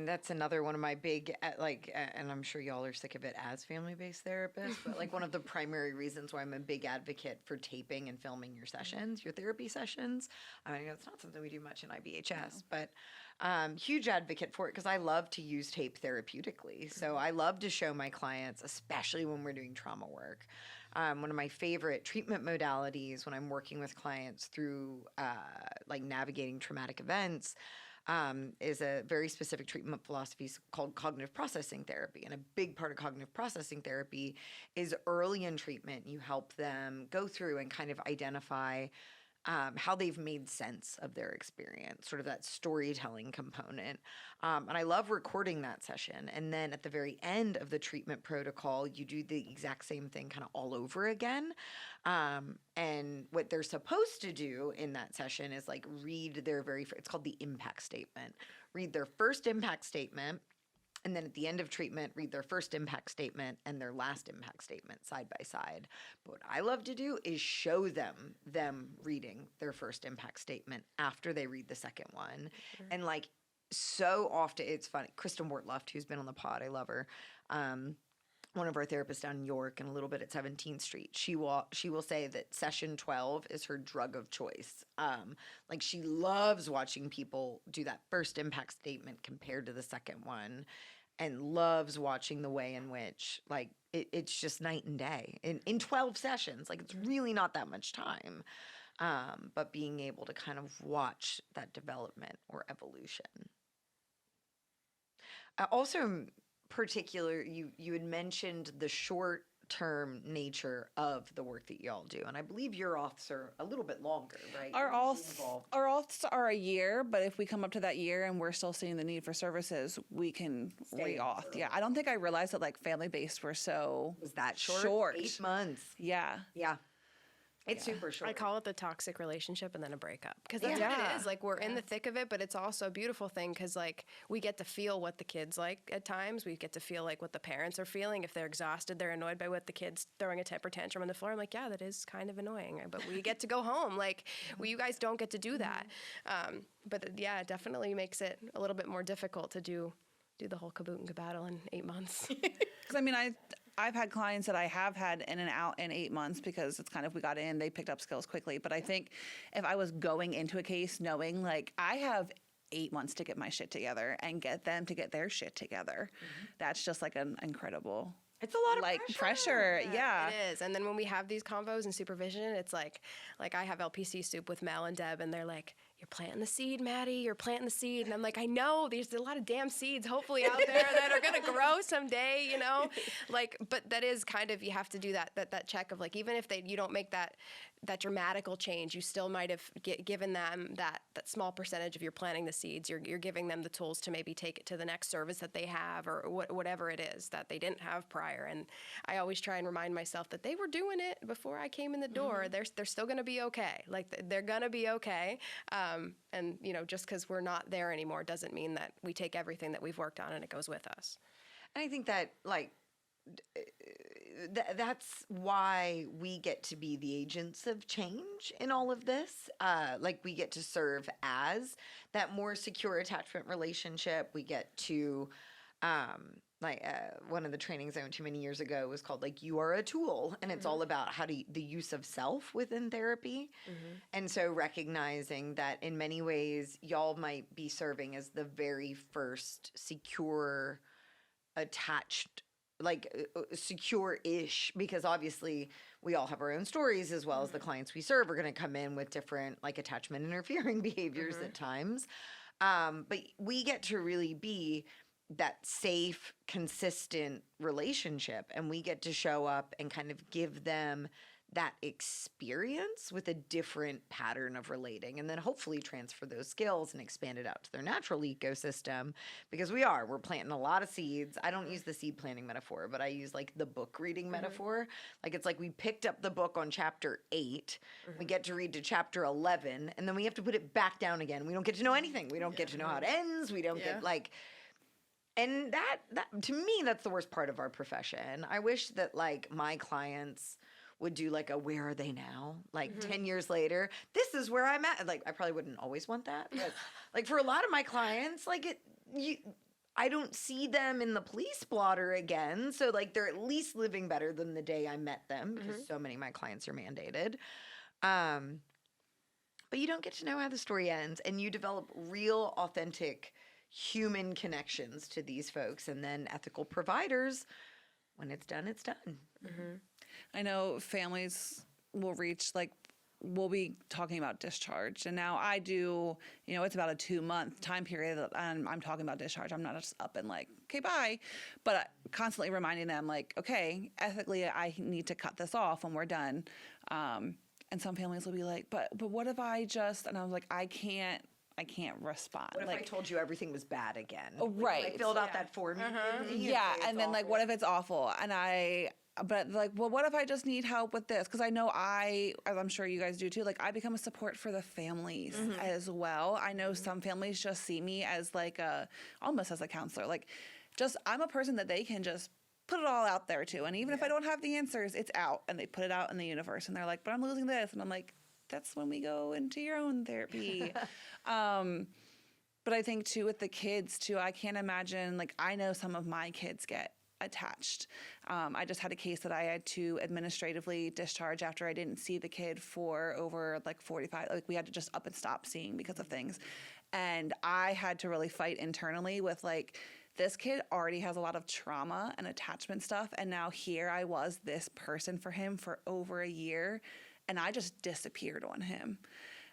Speaker 1: that's another one of my big, and I'm sure y'all are sick of it as family-based therapists, but like one of the primary reasons why I'm a big advocate for taping and filming your sessions, your therapy sessions. I mean, it's not something we do much in IBHS, but huge advocate for it because I love to use tape therapeutically. So I love to show my clients, especially when we're doing trauma work. One of my favorite treatment modalities when I'm working with clients through like navigating traumatic events is a very specific treatment philosophy called cognitive processing therapy. And a big part of cognitive processing therapy is early in treatment, you help them go through and kind of identify how they've made sense of their experience, sort of that storytelling component. And I love recording that session. And then at the very end of the treatment protocol, you do the exact same thing kind of all over again. And what they're supposed to do in that session is like read their it's called the impact statement. Read their first impact statement. And then at the end of treatment, read their first impact statement and their last impact statement side by side. But what I love to do is show them reading their first impact statement after they read the second one. And like so often, it's funny. Kristen Wortluft, who's been on the pod, I love her. One of our therapists down in York and a little bit at 17th Street, she will say that session 12 is her drug of choice. Like she loves watching people do that first impact statement compared to the second one, and loves watching the way in which like it's just night and day in 12 sessions. Like it's really not that much time, but being able to kind of watch that development or evolution. Also, particular, you had mentioned the short term nature of the work that y'all do, and I believe your auths are a little bit longer, right?
Speaker 2: Our
Speaker 1: You're usually
Speaker 2: auths,
Speaker 1: involved.
Speaker 2: our auths are a year, but if we come up to that year and we're still seeing the need for services, we can
Speaker 1: Stay
Speaker 2: re-auth.
Speaker 1: for a
Speaker 2: Yeah, I don't think I realized that like family-based were so
Speaker 1: Was that short?
Speaker 2: short.
Speaker 1: 8 months.
Speaker 2: Yeah.
Speaker 1: Yeah. It's super short.
Speaker 4: I call it the toxic relationship and then a breakup, because that's
Speaker 2: Yeah.
Speaker 4: what it
Speaker 2: Yeah.
Speaker 4: is. Like we're in the thick of it, but it's also a beautiful thing because like we get to feel what the kids like at times. We get to feel like what the parents are feeling. If they're exhausted, they're annoyed by what the kid's throwing a temper tantrum on the floor. I'm like, yeah, that is kind of annoying, but we get to go home. Like you guys don't get to do that. But yeah, it definitely makes it a little bit more difficult to do the whole kaboot and caboodle in 8 months.
Speaker 2: Because I mean, I've had clients that I have had in and out in 8 months because it's kind of, we got in, they picked up skills quickly. But I think if I was going into a case knowing like I have 8 months to get my shit together and get them to get their shit together, that's just like an incredible,
Speaker 1: It's a lot of
Speaker 2: like
Speaker 1: pressure.
Speaker 2: pressure. Yeah.
Speaker 4: It is. And then when we have these convos and supervision, it's like I have LPC soup with Mel and Deb, and they're like, "You're planting the seed, Maddie. You're planting the seed." And I'm like, "I know. There's a lot of damn seeds, hopefully, out there that are gonna grow someday, you know." Like, but that is kind of, you have to do that check of like, even if you don't make that dramatical change, you still might have given them that small percentage of you're planting the seeds. You're giving them the tools to maybe take it to the next service that they have, or whatever it is that they didn't have prior. And I always try and remind myself that they were doing it before I came in the door. They're still going to be okay. Like they're going to be okay. And you know, just because we're not there anymore doesn't mean that we take everything that we've worked on and it goes with us.
Speaker 1: And I think that like that's why we get to be the agents of change in all of this. Like we get to serve as that more secure attachment relationship. We get to one of the trainings I went to many years ago was called like "You Are a Tool," and it's all about the use of self within therapy. And so recognizing that in many ways y'all might be serving as the very first secure, attached, like secure-ish, because obviously we all have our own stories, as well as the clients we serve are going to come in with different like attachment interfering behaviors at times. But we get to really be that safe, consistent relationship, and we get to show up and kind of give them that experience with a different pattern of relating, and then hopefully transfer those skills and expand it out to their natural ecosystem, because we're planting a lot of seeds. I don't use the seed planting metaphor, but I use like the book reading metaphor. Like it's like we picked up the book on chapter 8, we get to read to chapter 11, and then we have to put it back down again. We don't get to know anything. We don't get to know how it ends. We don't get like, and that to me, that's the worst part of our profession. I wish that like my clients would do like a "where are they now?" Like 10 years later, this is where I'm at. Like I probably wouldn't always want that, but like for a lot of my clients, like I don't see them in the police blotter again. So like they're at least living better than the day I met them, because so many of my clients are mandated. But you don't get to know how the story ends, and you develop real, authentic human connections to these folks, and then ethical providers. When it's done, it's done.
Speaker 2: I know families will reach like we'll be talking about discharge. And now I do, it's about a 2-month time period that I'm talking about discharge. I'm not just up and like, okay, bye. But constantly reminding them like, okay, ethically, I need to cut this off when we're done. And some families will be like, but what if I just, and I was like, I can't respond.
Speaker 1: What if I told you everything was bad again?
Speaker 2: Oh, right.
Speaker 1: I filled out that form.
Speaker 2: Yeah, and then like, what if it's awful? But like, well, what if I just need help with this? Because I know as I'm sure you guys do too, like I become a support for the families as well. I know some families just see me as like almost as a counselor. Like I'm a person that they can just put it all out there too. And even if I don't have the answers, it's out and they put it out in the universe and they're like, but I'm losing this. And I'm like, that's when we go into your own therapy. But I think too, with the kids too, I can't imagine, like I know some of my kids get attached. I just had a case that I had to administratively discharge after I didn't see the kid for over like 45, like we had to just up and stop seeing because of things. And I had to really fight internally with like, this kid already has a lot of trauma and attachment stuff. And now here I was this person for him for over a year and I just disappeared on him.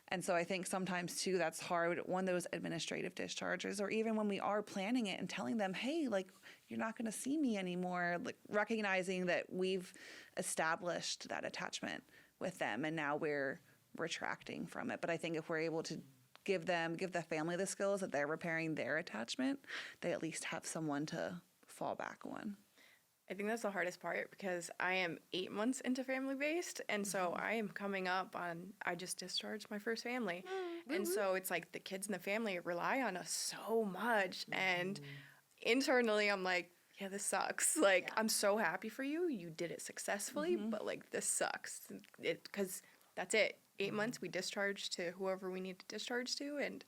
Speaker 2: And so I think sometimes too, that's hard when those administrative discharges, or even when we are planning it and telling them, hey, like, you're not going to see me anymore, like recognizing that we've established that attachment with them and now we're retracting from it. But I think if we're able to give the family the skills that they're repairing their attachment, they at least have someone to fall back on.
Speaker 3: I think that's the hardest part because I am 8 months into family-based, and so I am coming up on, I just discharged my first family. And so it's like the kids in the family rely on us so much, and internally I'm like, yeah, this sucks. Like, I'm so happy for you. You did it successfully, but like, this sucks. Because that's it. 8 months, we discharge to whoever we need to discharge to, and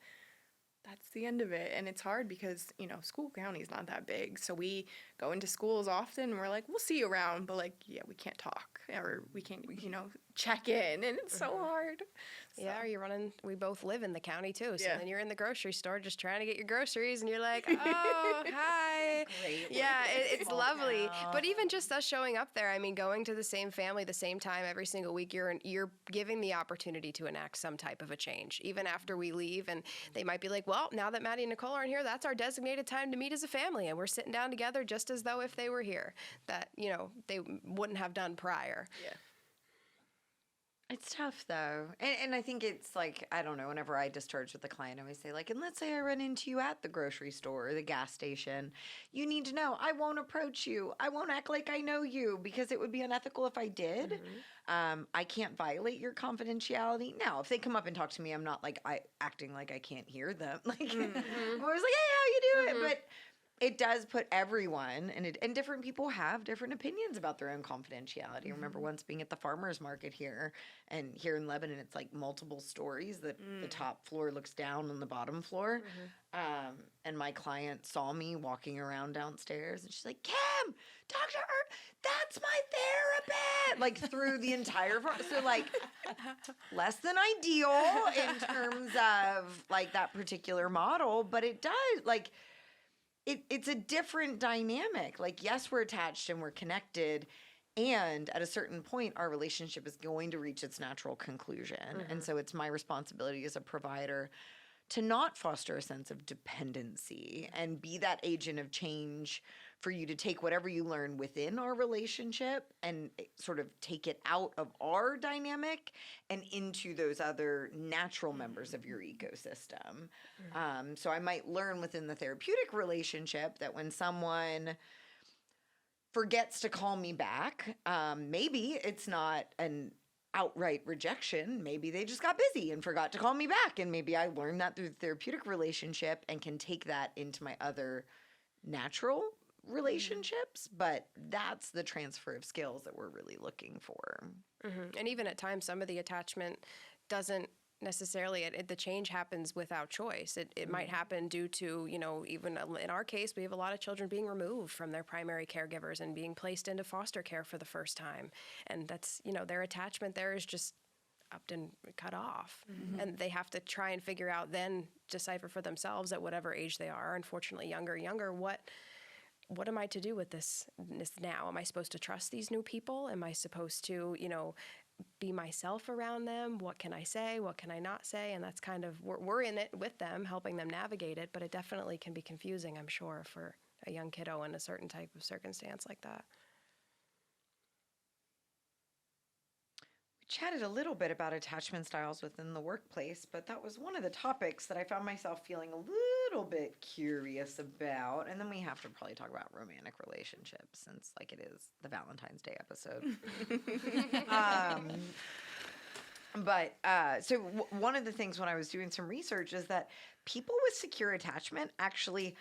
Speaker 3: that's the end of it. And it's hard because, School County is not that big. So we go into schools often and we're like, we'll see you around. But like, yeah, we can't talk or we can't, check in. And it's so hard.
Speaker 4: Yeah, we both live in the county too. So
Speaker 3: Yeah.
Speaker 4: then you're in the grocery store just trying to get your groceries and you're like, oh, hi.
Speaker 1: Great.
Speaker 4: Yeah, it's
Speaker 1: Small
Speaker 4: lovely.
Speaker 1: town.
Speaker 4: But even just us showing up there, I mean, going to the same family the same time every single week, you're giving the opportunity to enact some type of a change, even after we leave. And they might be like, well, now that Maddie and Nicole aren't here, that's our designated time to meet as a family. And we're sitting down together just as though if they were here, that, they wouldn't have done prior.
Speaker 3: Yeah.
Speaker 1: It's tough though. And I think it's like, I don't know, whenever I discharge with a client, I always say like, and let's say I run into you at the grocery store or the gas station, you need to know I won't approach you. I won't act like I know you because it would be unethical if I did. I can't violate your confidentiality. Now, if they come up and talk to me, I'm not like acting like I can't hear them. Like, I'm always like, hey, how you doing? But it does put everyone, and different people have different opinions about their own confidentiality. I remember once being at the farmer's market here, and here in Lebanon, it's like multiple stories. The top floor looks down on the bottom floor. And my client saw me walking around downstairs, and she's like, Kim, Dr. That's my therapist! Like, through the entire farm. So, like, less than ideal in terms of, like, that particular model, but it does, like, it's a different dynamic. Like, yes, we're attached and we're connected. And at a certain point, our relationship is going to reach its natural conclusion. And so it's my responsibility as a provider to not foster a sense of dependency and be that agent of change for you to take whatever you learn within our relationship and sort of take it out of our dynamic and into those other natural members of your ecosystem. So I might learn within the therapeutic relationship that when someone forgets to call me back, maybe it's not an outright rejection. Maybe they just got busy and forgot to call me back. And maybe I learned that through the therapeutic relationship and can take that into my other natural relationships. But that's the transfer of skills that we're really looking for.
Speaker 4: And even at times, some of the attachment doesn't necessarily, the change happens without choice. It might happen due to, even in our case, we have a lot of children being removed from their primary caregivers and being placed into foster care for the first time. And that's, their attachment there is just upped and cut off. And they have to try and figure out, then decipher for themselves at whatever age they are, unfortunately younger, what am I to do with this now? Am I supposed to trust these new people? Am I supposed to, be myself around them. What can I say? What can I not say? And that's kind of, we're in it with them, helping them navigate it, but it definitely can be confusing, I'm sure, for a young kiddo in a certain type of circumstance like that.
Speaker 1: We chatted a little bit about attachment styles within the workplace, but that was one of the topics that I found myself feeling a little bit curious about. And then we have to probably talk about romantic relationships since, like, it is the Valentine's Day episode. One of the things when I was doing some research is that people with secure attachment actually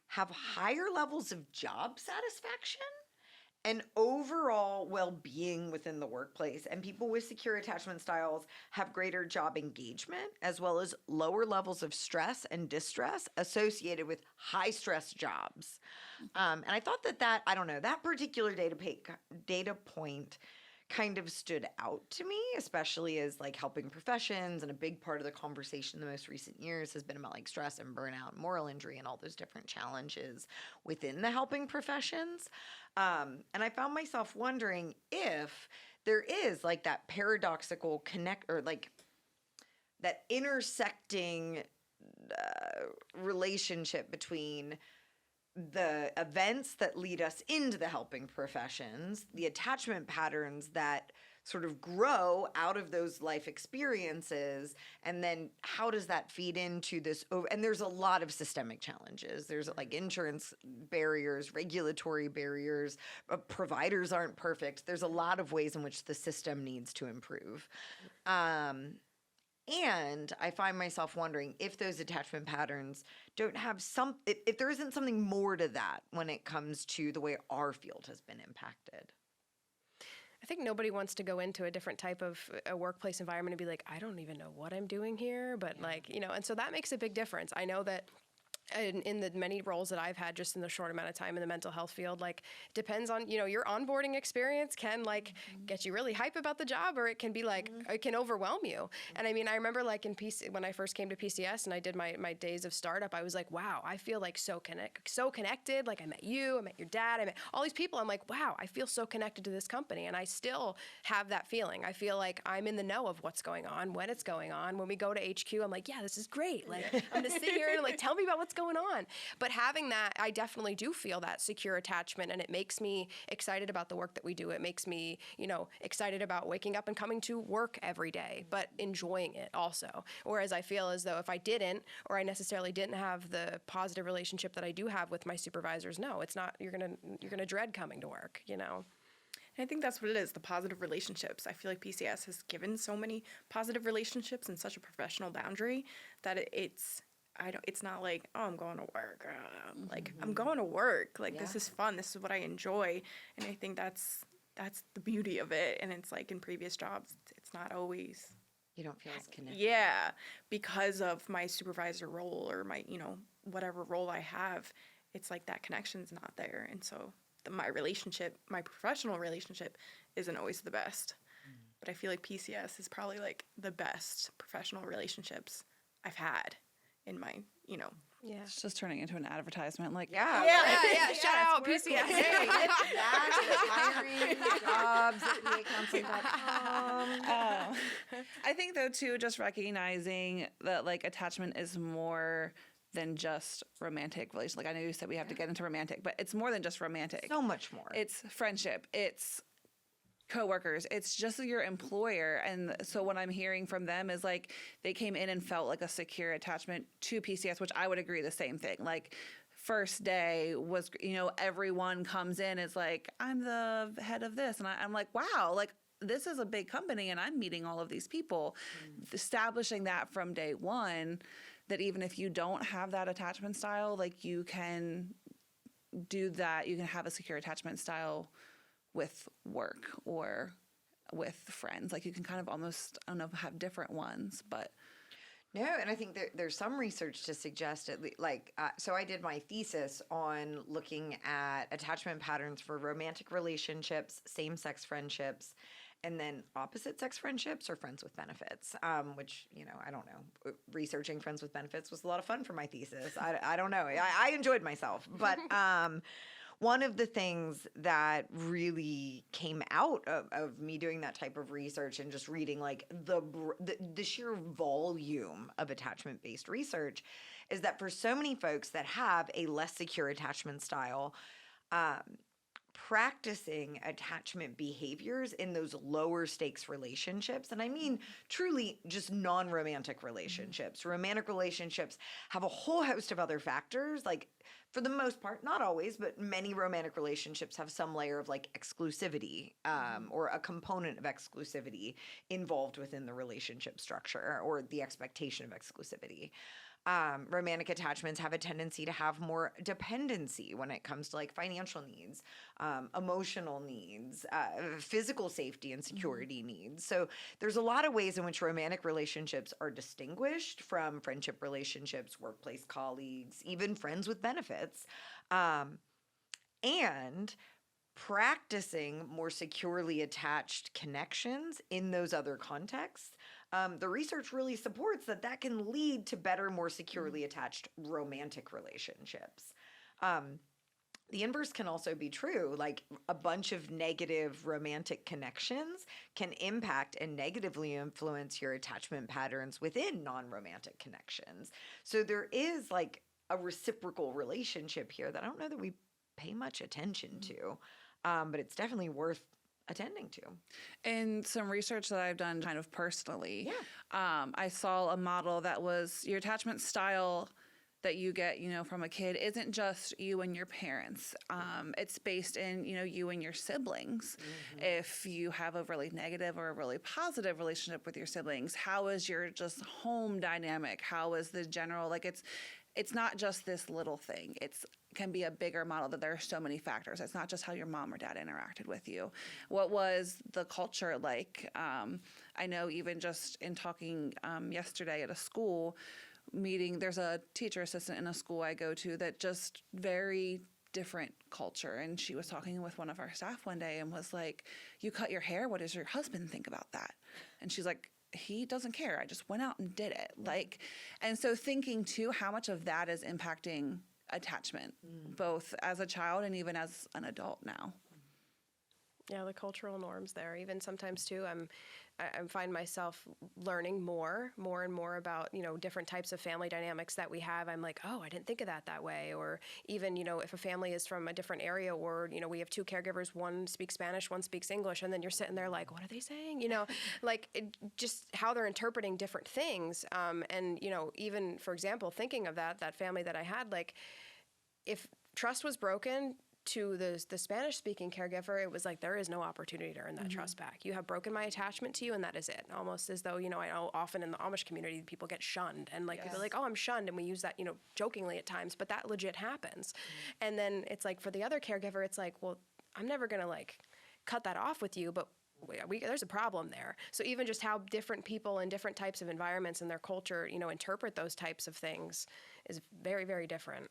Speaker 1: have higher levels of job satisfaction and overall well-being within the workplace. And people with secure attachment styles have greater job engagement as well as lower levels of stress and distress associated with high-stress jobs. And I thought that I don't know, that particular data point kind of stood out to me, especially as like helping professions, and a big part of the conversation in the most recent years has been about like stress and burnout, moral injury, and all those different challenges within the helping professions. And I found myself wondering if there is like that paradoxical or like that intersecting relationship between the events that lead us into the helping professions, the attachment patterns that sort of grow out of those life experiences, and then how does that feed into this? And there's a lot of systemic challenges. There's like insurance barriers, regulatory barriers, providers aren't perfect. There's a lot of ways in which the system needs to improve. And I find myself wondering if those attachment patterns don't have if there isn't something more to that when it comes to the way our field has been impacted.
Speaker 4: I think nobody wants to go into a different type of a workplace environment and be like, I don't even know what I'm doing here, but like, and so that makes a big difference. I know that in the many roles that I've had just in the short amount of time in the mental health field, like depends on, your onboarding experience can like get you really hype about the job, or it can be like, it can overwhelm you. And I mean, I remember like when I first came to PCS and I did my days of startup, I was like, wow, I feel like so connected. Like I met you, I met your dad, I met all these people. I'm like, wow, I feel so connected to this company. And I still have that feeling. I feel like I'm in the know of what's going on, when it's going on. When we go to HQ, I'm like, yeah, this is great. Like I'm gonna sit here and like, tell me about what's going on. But having that, I definitely do feel that secure attachment, and it makes me excited about the work that we do. It makes me, excited about waking up and coming to work every day, but enjoying it also. Whereas I feel as though if I didn't, or I necessarily didn't have the positive relationship that I do have with my supervisors, no, it's not, you're gonna dread coming to work,
Speaker 3: And I think that's what it is, the positive relationships. I feel like PCS has given so many positive relationships and such a professional boundary that it's not like, oh, I'm going to work. Like, I'm going to work. Like, this is fun. This is what I enjoy. And I think that's the beauty of it. And it's like in previous jobs, it's not always.
Speaker 1: You don't feel as connected.
Speaker 3: Yeah, because of my supervisor role or my, whatever role I have, it's like that connection's not there. And so my professional relationship isn't always the best. But I feel like PCS is probably like the best professional relationships I've had in my,
Speaker 4: Yeah.
Speaker 2: It's just turning into an advertisement. Like,
Speaker 1: Yeah.
Speaker 4: Shout out PCS.
Speaker 1: Hiring jobs at PAcounseling.com.
Speaker 2: I think though too, just recognizing that like attachment is more than just romantic relations. Like I know you said we have to get into romantic, but it's more than just romantic.
Speaker 1: So much more.
Speaker 2: It's friendship. It's coworkers. It's just your employer. And so what I'm hearing from them is like they came in and felt like a secure attachment to PCS, which I would agree the same thing. Like first day was, everyone comes in is like, I'm the head of this. And I'm like, wow, like this is a big company and I'm meeting all of these people. Establishing that from day one, that even if you don't have that attachment style, like you can do that. You can have a secure attachment style with work or with friends. Like you can kind of almost, I don't know, have different ones, but.
Speaker 1: No, and I think there's some research to suggest so I did my thesis on looking at attachment patterns for romantic relationships, same-sex friendships, and then opposite-sex friendships or friends with benefits, which, I don't know. Researching friends with benefits was a lot of fun for my thesis. I don't know. I enjoyed myself. But one of the things that really came out of me doing that type of research and just reading like the sheer volume of attachment-based research is that for so many folks that have a less secure attachment style, practicing attachment behaviors in those lower stakes relationships, and I mean truly just non-romantic relationships. Romantic relationships have a whole host of other factors, like for the most part, not always, but many romantic relationships have some layer of like exclusivity, or a component of exclusivity involved within the relationship structure or the expectation of exclusivity. Romantic attachments have a tendency to have more dependency when it comes to like financial needs, emotional needs, physical safety and security needs. So there's a lot of ways in which romantic relationships are distinguished from friendship relationships, workplace colleagues, even friends with benefits. And practicing more securely attached connections in those other contexts, the research really supports that that can lead to better, more securely attached romantic relationships. The inverse can also be true. Like a bunch of negative romantic connections can impact and negatively influence your attachment patterns within non-romantic connections. So there is like a reciprocal relationship here that I don't know that we pay much attention to, but it's definitely worth attending to.
Speaker 2: In some research that I've done kind of personally, I saw a model that was your attachment style that you get, from a kid isn't just you and your parents. It's based in, you and your siblings. If you have a really negative or a really positive relationship with your siblings, how is your just home dynamic? How is the general, like it's not just this little thing. It can be a bigger model that there are so many factors. It's not just how your mom or dad interacted with you. What was the culture like? I know even just in talking yesterday at a school meeting, there's a teacher assistant in a school I go to that just very different culture. And she was talking with one of our staff one day and was like, "You cut your hair, what does your husband think about that?" And she's like, "He doesn't care. I just went out and did it." Like, and so thinking too, how much of that is impacting attachment, both as a child and even as an adult now.
Speaker 4: Yeah, the cultural norms there. Even sometimes too, I find myself learning more and more about, different types of family dynamics that we have. I'm like, oh, I didn't think of that way. Or even, if a family is from a different area, or, we have two caregivers, one speaks Spanish, one speaks English, and then you're sitting there like, what are they saying? Just how they're interpreting different things. And, even, for example, thinking of that family that I had, like, if trust was broken to the Spanish-speaking caregiver, it was like, there is no opportunity to earn that trust back. You have broken my attachment to you, and that is it. Almost as though, I know often in the Amish community, people get shunned. And, like, people are like, oh, I'm shunned. And we use that, jokingly at times. But that legit happens. And then it's like, for the other caregiver, it's like, well, I'm never going to, like, cut that off with you. But there's a problem there. So even just how different people in different types of environments and their culture, interpret those types of things is very, very different.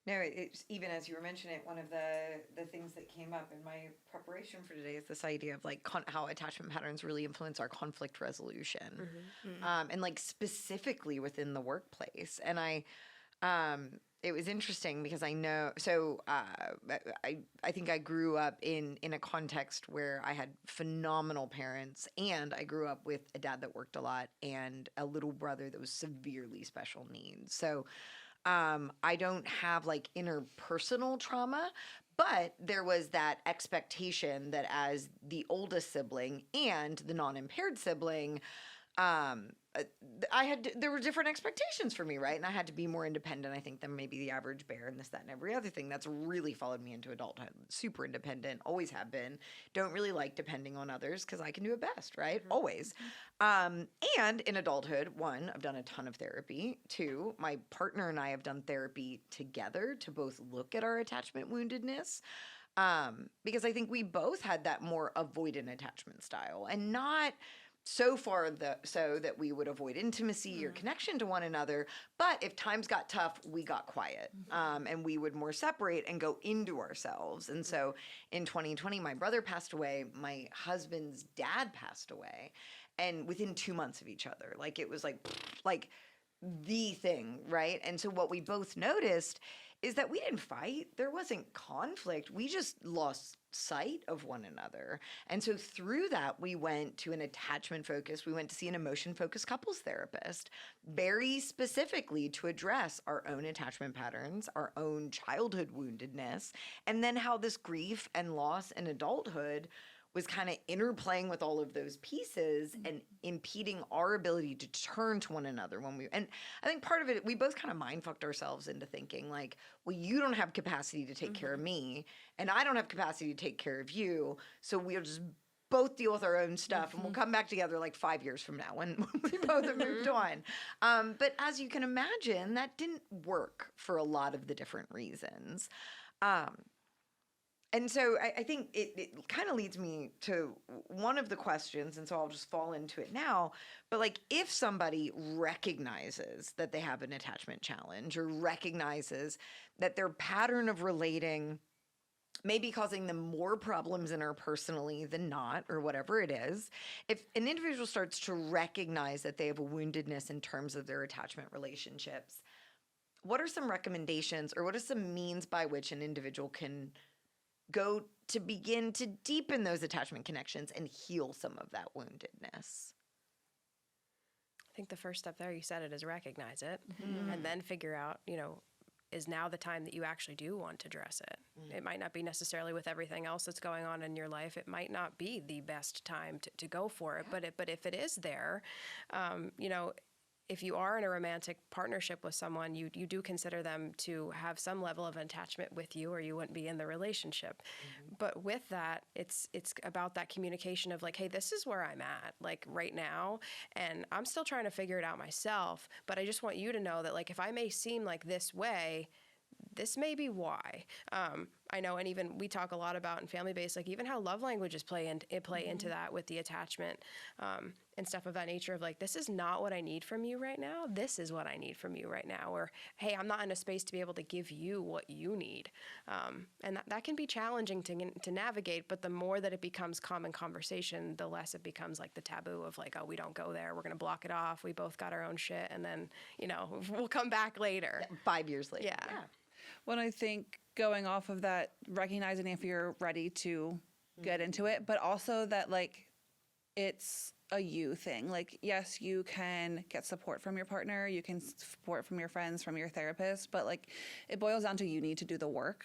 Speaker 1: No, it's even as you were mentioning it, one of the things that came up in my preparation for today is this idea of like how attachment patterns really influence our conflict resolution, and like specifically within the workplace. And it was interesting because I know, so I think I grew up in a context where I had phenomenal parents, and I grew up with a dad that worked a lot and a little brother that was severely special needs. So I don't have like interpersonal trauma, but there was that expectation that as the oldest sibling and the non-impaired sibling, there were different expectations for me, right? And I had to be more independent, I think, than maybe the average bear, and this, that, and every other thing. That's really followed me into adulthood. Super independent, always have been. Don't really like depending on others because I can do it best, right? Always. And in adulthood, one, I've done a ton of therapy. Two, my partner and I have done therapy together to both look at our attachment woundedness. Because I think we both had that more avoidant attachment style, and not so far so that we would avoid intimacy or connection to one another. But if times got tough, we got quiet, and we would more separate and go into ourselves. And so in 2020, my brother passed away. My husband's dad passed away. And within 2 months of each other, like it was like the thing, right? And so what we both noticed is that we didn't fight. There wasn't conflict. We just lost sight of one another. And so through that, we went to an attachment focus. We went to see an emotion focused couples therapist, very specifically to address our own attachment patterns, our own childhood woundedness, and then how this grief and loss in adulthood was kind of interplaying with all of those pieces and impeding our ability to turn to one another and I think part of it, we both kind of mind fucked ourselves into thinking like, well, you don't have capacity to take care of me and I don't have capacity to take care of you. So we'll just both deal with our own stuff and we'll come back together like 5 years from now when we both have moved on. But as you can imagine, that didn't work for a lot of the different reasons. And so I think it kind of leads me to one of the questions, and so I'll just fall into it now. But like, if somebody recognizes that they have an attachment challenge or recognizes that their pattern of relating may be causing them more problems interpersonally than not, or whatever it is, if an individual starts to recognize that they have a woundedness in terms of their attachment relationships, what are some recommendations or what are some means by which an individual can go to begin to deepen those attachment connections and heal some of that woundedness?
Speaker 4: I think the first step there, you said it, is recognize it and then figure out, is now the time that you actually do want to address it. It might not be necessarily with everything else that's going on in your life. It might not be the best time to go for it, but if it is there, if you are in a romantic partnership with someone, you do consider them to have some level of attachment with you, or you wouldn't be in the relationship. But with that, it's about that communication of like, hey, this is where I'm at, like right now, and I'm still trying to figure it out myself. But I just want you to know that, like, if I may seem like this way, this may be why. I know, and even we talk a lot about in family-based, like even how love languages play into that with the attachment and stuff of that nature of like, this is not what I need from you right now. This is what I need from you right now. Or, hey, I'm not in a space to be able to give you what you need. And that can be challenging to navigate, but the more that it becomes common conversation, the less it becomes like the taboo of like, oh, we don't go there. We're going to block it off. We both got our own shit. And then, we'll come back later.
Speaker 1: 5 years later.
Speaker 4: Yeah.
Speaker 2: When I think going off of that, recognizing if you're ready to get into it, but also that like it's a you thing. Like, yes, you can get support from your partner, you can support from your friends, from your therapist, but like it boils down to you need to do the work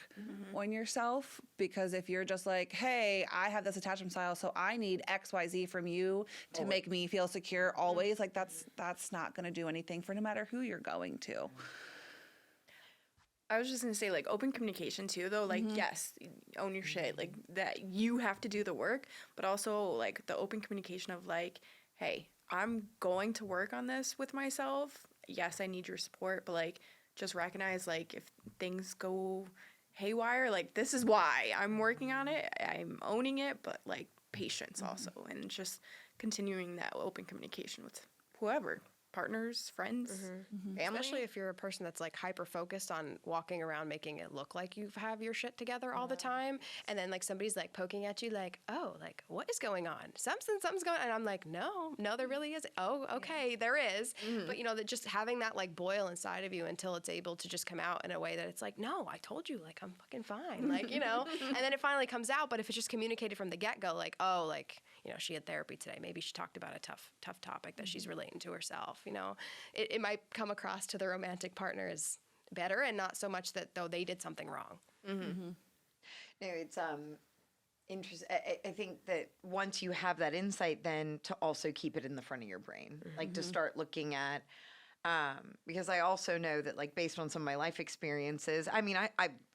Speaker 2: on yourself, because if you're just like, hey, I have this attachment style, so I need XYZ from you to make me feel secure always, like that's not going to do anything for no matter who you're going to.
Speaker 3: I was just gonna say, like, open communication too, though. Like, yes, own your shit. Like, that you have to do the work, but also like the open communication of like, hey, I'm going to work on this with myself. Yes, I need your support, but like, just recognize like if things go haywire, like this is why I'm working on it. I'm owning it, but like patience also, and just continuing that open communication with whoever. Partners, friends, family.
Speaker 4: Especially if you're a person that's like hyper focused on walking around making it look like you have your shit together all the time, and then like somebody's like poking at you like, oh, like what is going on? Something's going on. And I'm like, no, there really isn't. Oh, okay, there is. But that just having that like boil inside of you until it's able to just come out in a way that it's like, no, I told you, like I'm fucking fine, like and then it finally comes out. But if it's just communicated from the get-go, like, oh, like she had therapy today, maybe she talked about a tough topic that she's relating to herself. It might come across to the romantic partner as better, and not so much that though they did something wrong.
Speaker 1: No, it's interesting. I think that once you have that insight, then to also keep it in the front of your brain, like to start looking at. Because I also know that, like, based on some of my life experiences, I mean,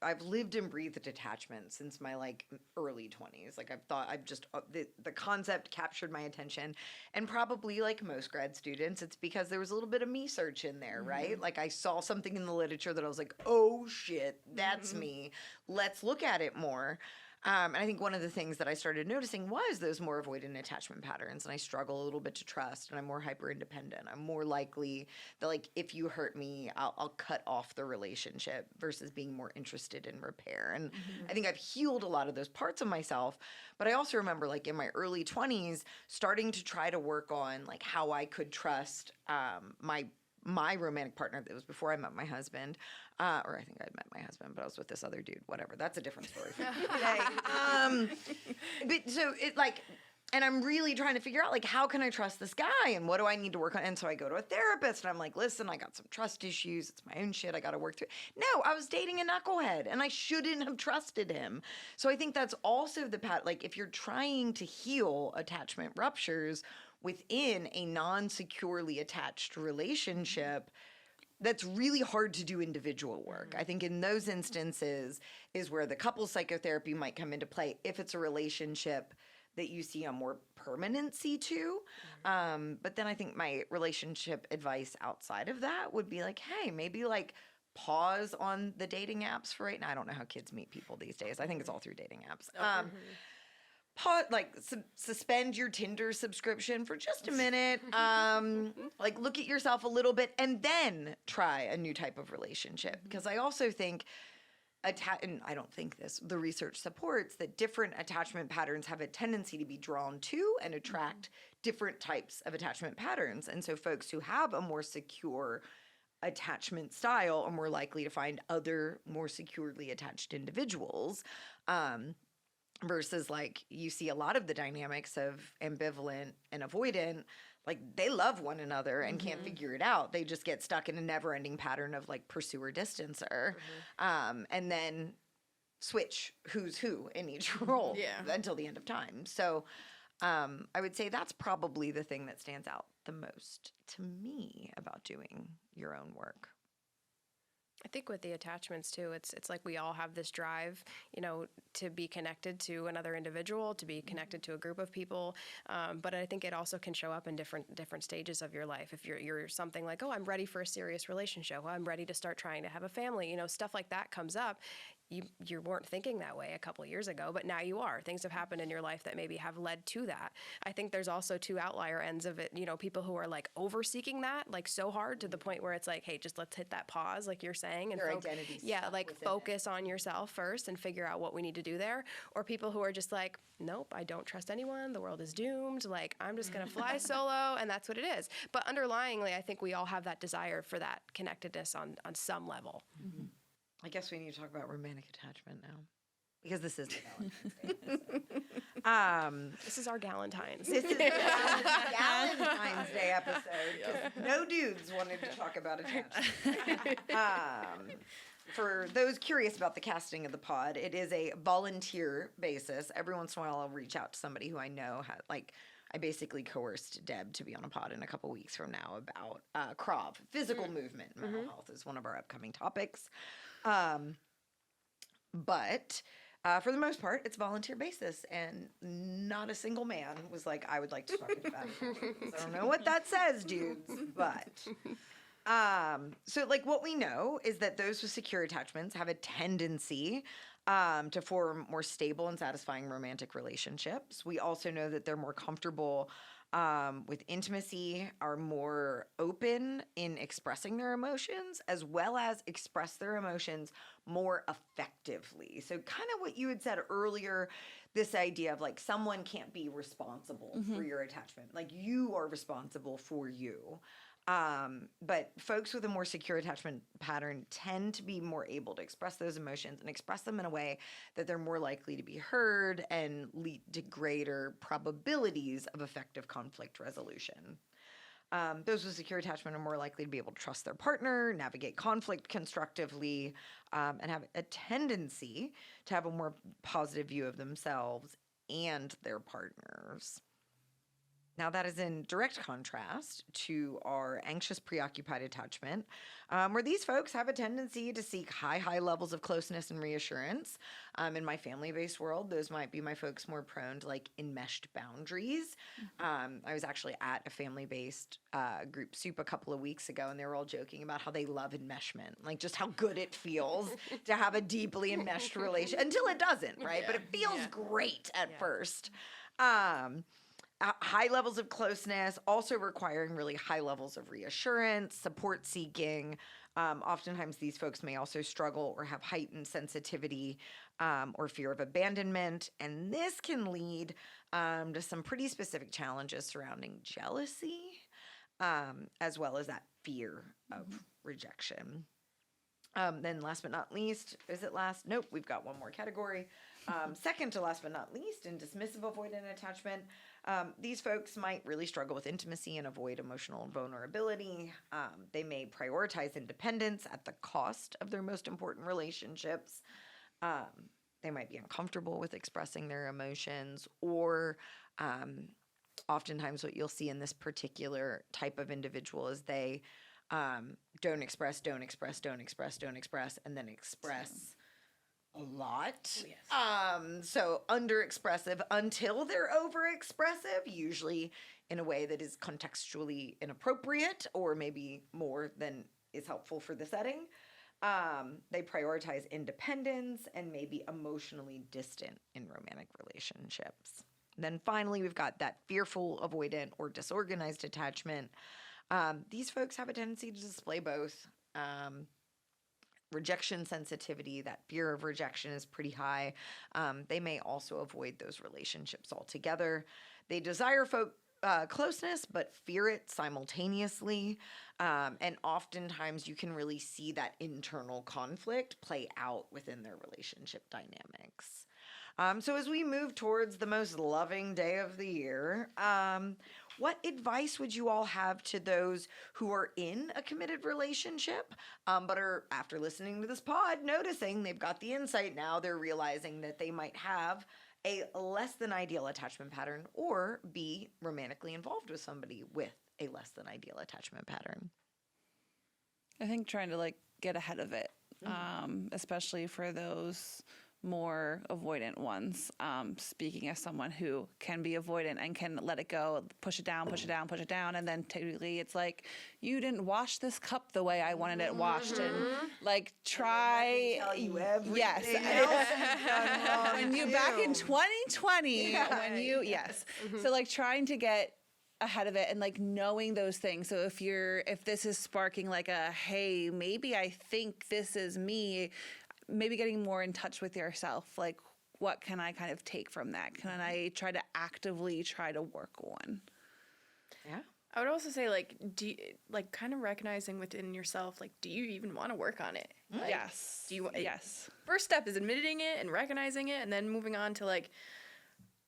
Speaker 1: I've lived and breathed attachment since my like early 20s. Like, I've just the concept captured my attention, and probably like most grad students, it's because there was a little bit of me search in there, right? Like, I saw something in the literature that I was like, oh shit, that's me. Let's look at it more. And I think one of the things that I started noticing was those more avoidant attachment patterns. And I struggle a little bit to trust, and I'm more hyper independent. I'm more likely that, like, if you hurt me, I'll cut off the relationship versus being more interested in repair. And I think I've healed a lot of those parts of myself. But I also remember, like, in my early 20s, starting to try to work on, like, how I could trust my my romantic partner, that was before I met my husband, or I think I'd met my husband, but I was with this other dude, whatever. That's a different story for today. But so it like, and I'm really trying to figure out, like, how can I trust this guy and what do I need to work on? And so I go to a therapist and I'm like, listen, I got some trust issues. It's my own shit. I got to work through. No, I was dating a knucklehead and I shouldn't have trusted him. So I think that's also like, if you're trying to heal attachment ruptures within a non-securely attached relationship, that's really hard to do individual work. I think in those instances is where the couple psychotherapy might come into play if it's a relationship that you see a more permanency to. But then I think my relationship advice outside of that would be like, hey, maybe like pause on the dating apps for right now. I don't know how kids meet people these days. I think it's all through dating apps. Pause, like suspend your Tinder subscription for just a minute. Like look at yourself a little bit and then try a new type of relationship. Because I also think and I don't think this, the research supports that different attachment patterns have a tendency to be drawn to and attract different types of attachment patterns. And so folks who have a more secure attachment style are more likely to find other more securely attached individuals. Versus like you see a lot of the dynamics of ambivalent and avoidant, like they love one another and can't figure it out. They just get stuck in a never ending pattern of like pursuer distancer. And then switch who's who in each role until the end of time. So I would say that's probably the thing that stands out the most to me about doing your own work.
Speaker 4: I think with the attachments too, it's like we all have this drive, you know, to be connected to another individual, to be connected to a group of people. But I think it also can show up in different stages of your life. If you're something like, oh, I'm ready for a serious relationship, I'm ready to start trying to have a family, you know, stuff like that comes up. You weren't thinking that way a couple of years ago, but now you are. Things have happened in your life that maybe have led to that. I think there's also two outlier ends of it, you know, people who are like over-seeking that, like so hard to the point where it's like, hey, just let's hit that pause, like you're saying. And
Speaker 1: your identity's
Speaker 4: like focus on yourself first and figure out what we need to do there. Or people who are just like, nope, I don't trust anyone. The world is doomed. Like, I'm just going to fly solo, and that's what it is. But underlyingly, I think we all have that desire for that connectedness on some level.
Speaker 1: I guess we need to talk about romantic attachment now, because this is the Valentine's Day episode.
Speaker 4: This is our Galentines.
Speaker 1: This is the Valentine's Day episode, because no dudes wanted to talk about attachment. For those curious about the casting of the pod, it is a volunteer basis. Every once in a while, I'll reach out to somebody who I know had, like, I basically coerced Deb to be on a pod in a couple weeks from now about CROV, physical movement, mental health is one of our upcoming topics. But for the most part, it's volunteer basis, and not a single man was like, I would like to talk about it. I don't know what that says, dudes, but so like what we know is that those with secure attachments have a tendency to form more stable and satisfying romantic relationships. We also know that they're more comfortable with intimacy, are more open in expressing their emotions, as well as express their emotions more effectively. So kind of what you had said earlier, this idea of like someone can't be responsible for your attachment. Like you are responsible for you. But folks with a more secure attachment pattern tend to be more able to express those emotions and express them in a way that they're more likely to be heard and lead to greater probabilities of effective conflict resolution. Those with secure attachment are more likely to be able to trust their partner, navigate conflict constructively, and have a tendency to have a more positive view of themselves and their partners. Now, that is in direct contrast to our anxious, preoccupied attachment, where these folks have a tendency to seek high levels of closeness and reassurance. In my family-based world, those might be my folks more prone to like enmeshed boundaries. I was actually at a family-based group soup a couple of weeks ago, and they were all joking about how they love enmeshment, like just how good it feels to have a deeply enmeshed relation until it doesn't, right? But it feels great at first. High levels of closeness, also requiring really high levels of reassurance, support seeking. Oftentimes these folks may also struggle or have heightened sensitivity or fear of abandonment. And this can lead to some pretty specific challenges surrounding jealousy, as well as that fear of rejection. Then last but not least, is it last? Nope, we've got one more category. Second to last but not least, in dismissive avoidant attachment, these folks might really struggle with intimacy and avoid emotional vulnerability. They may prioritize independence at the cost of their most important relationships. They might be uncomfortable with expressing their emotions, or oftentimes what you'll see in this particular type of individual is they don't express, and then express a lot. So under-expressive until they're over-expressive, usually in a way that is contextually inappropriate or maybe more than is helpful for the setting. They prioritize independence and may be emotionally distant in romantic relationships. Then finally, we've got that fearful, avoidant, or disorganized attachment. These folks have a tendency to display both. Rejection sensitivity, that fear of rejection is pretty high. They may also avoid those relationships altogether. They desire closeness, but fear it simultaneously. And oftentimes you can really see that internal conflict play out within their relationship dynamics. So as we move towards the most loving day of the year, what advice would you all have to those who are in a committed relationship, but are, after listening to this pod, noticing they've got the insight now, they're realizing that they might have a less than ideal attachment pattern or be romantically involved with somebody with a less than ideal attachment pattern?
Speaker 2: I think trying to get ahead of it, especially for those more avoidant ones. Speaking as someone who can be avoidant and can let it go, push it down, and then typically it's like, you didn't wash this cup the way I wanted it washed, and try.
Speaker 1: Tell you everything
Speaker 2: Yes,
Speaker 1: else you've done wrong
Speaker 2: when you
Speaker 1: too.
Speaker 2: back in 2020, when you so trying to get ahead of it and knowing those things. So if this is sparking hey, maybe I think this is me, maybe getting more in touch with yourself. What can I kind of take from that? Can I try to actively work on?
Speaker 1: Yeah.
Speaker 3: I would also say do you, kind of recognizing within yourself, do you even want to work on it?
Speaker 2: Yes.
Speaker 3: Do you?
Speaker 2: Yes.
Speaker 3: First step is admitting it and recognizing it, and then moving on to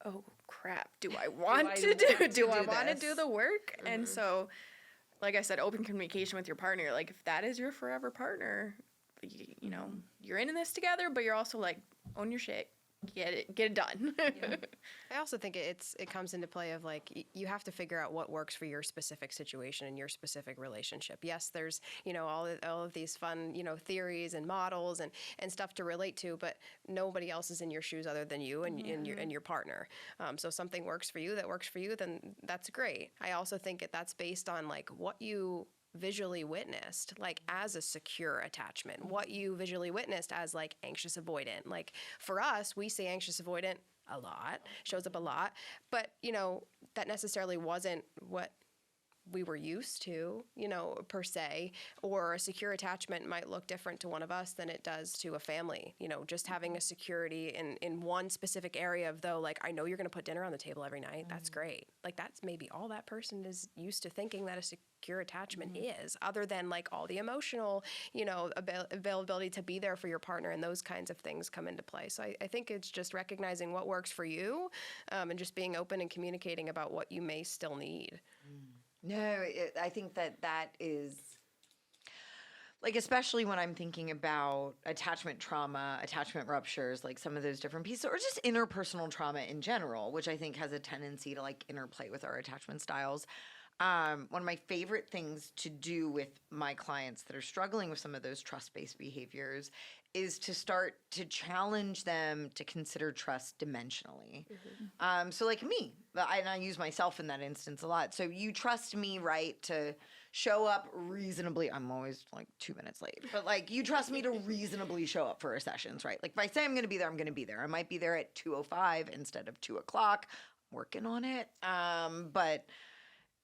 Speaker 3: oh crap, do I want to do the work? And so, like I said, open communication with your partner. If that is your forever partner, you know, you're in this together, but you're also own your shit. Get it done.
Speaker 4: I also think it comes into play of you have to figure out what works for your specific situation and your specific relationship. Yes, there's all of these fun theories and models and stuff to relate to, but nobody else is in your shoes other than you and your partner. So something works for you that works for you, then that's great. I also think that's based on what you visually witnessed as a secure attachment, what you visually witnessed as anxious avoidant. For us, we say anxious avoidant a lot, shows up a lot, but that necessarily wasn't what we were used to, per se, or a secure attachment might look different to one of us than it does to a family. Just having a security in one specific area of I know you're going to put dinner on the table every night. That's great. That's maybe all that person is used to thinking that a secure attachment is, other than all the emotional, availability to be there for your partner, and those kinds of things come into play. So I think it's just recognizing what works for you, and just being open and communicating about what you may still need.
Speaker 1: No, I think that is, especially when I'm thinking about attachment trauma, attachment ruptures, some of those different pieces, or just interpersonal trauma in general, which I think has a tendency to interplay with our attachment styles. One of my favorite things to do with my clients that are struggling with some of those trust-based behaviors is to start to challenge them to consider trust dimensionally. So me, and I use myself in that instance a lot. So you trust me, right, to show up reasonably. I'm always 2 minutes late, but you trust me to reasonably show up for our sessions, right? If I say I'm going to be there, I'm going to be there. I might be there at 2:05 instead of 2:00. I'm working on it. But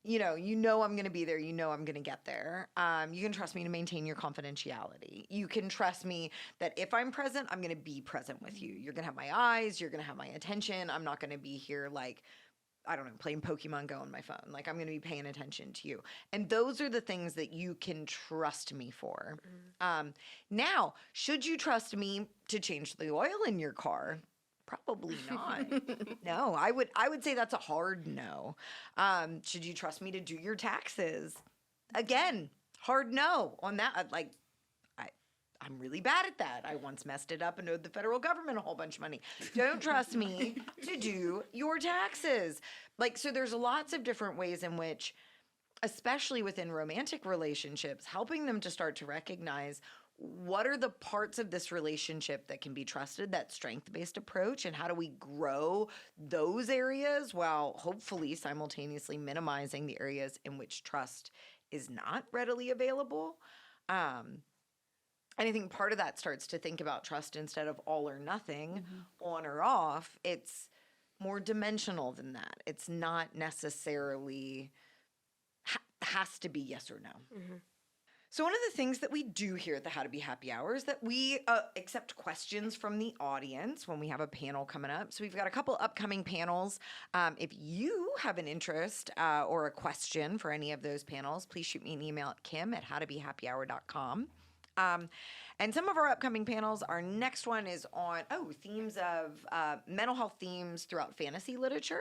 Speaker 1: you know I'm going to be there. I'm going to get there. You can trust me to maintain your confidentiality. You can trust me that if I'm present, I'm going to be present with you. You're going to have my eyes. You're going to have my attention. I'm not going to be here I don't know, playing Pokemon Go on my phone. Like, I'm going to be paying attention to you. And those are the things that you can trust me for. Now, should you trust me to change the oil in your car? Probably not. No, I would say that's a hard no. Should you trust me to do your taxes? Again, hard no on that. Like, I'm really bad at that. I once messed it up and owed the federal government a whole bunch of money. Don't trust me to do your taxes. Like, so there's lots of different ways in which, especially within romantic relationships, helping them to start to recognize what are the parts of this relationship that can be trusted, that strength-based approach, and how do we grow those areas while hopefully simultaneously minimizing the areas in which trust is not readily available. And I think part of that starts to think about trust instead of all or nothing, on or off. It's more dimensional than that. It's not necessarily has to be yes or no. So one of the things that we do here at the How to Be Happy Hour is that we accept questions from the audience when we have a panel coming up. So we've got a couple upcoming panels. If you have an interest or a question for any of those panels, please shoot me an email at kim@howtobehappyhour.com. And some of our upcoming panels, our next one is on, themes of mental health themes throughout fantasy literature,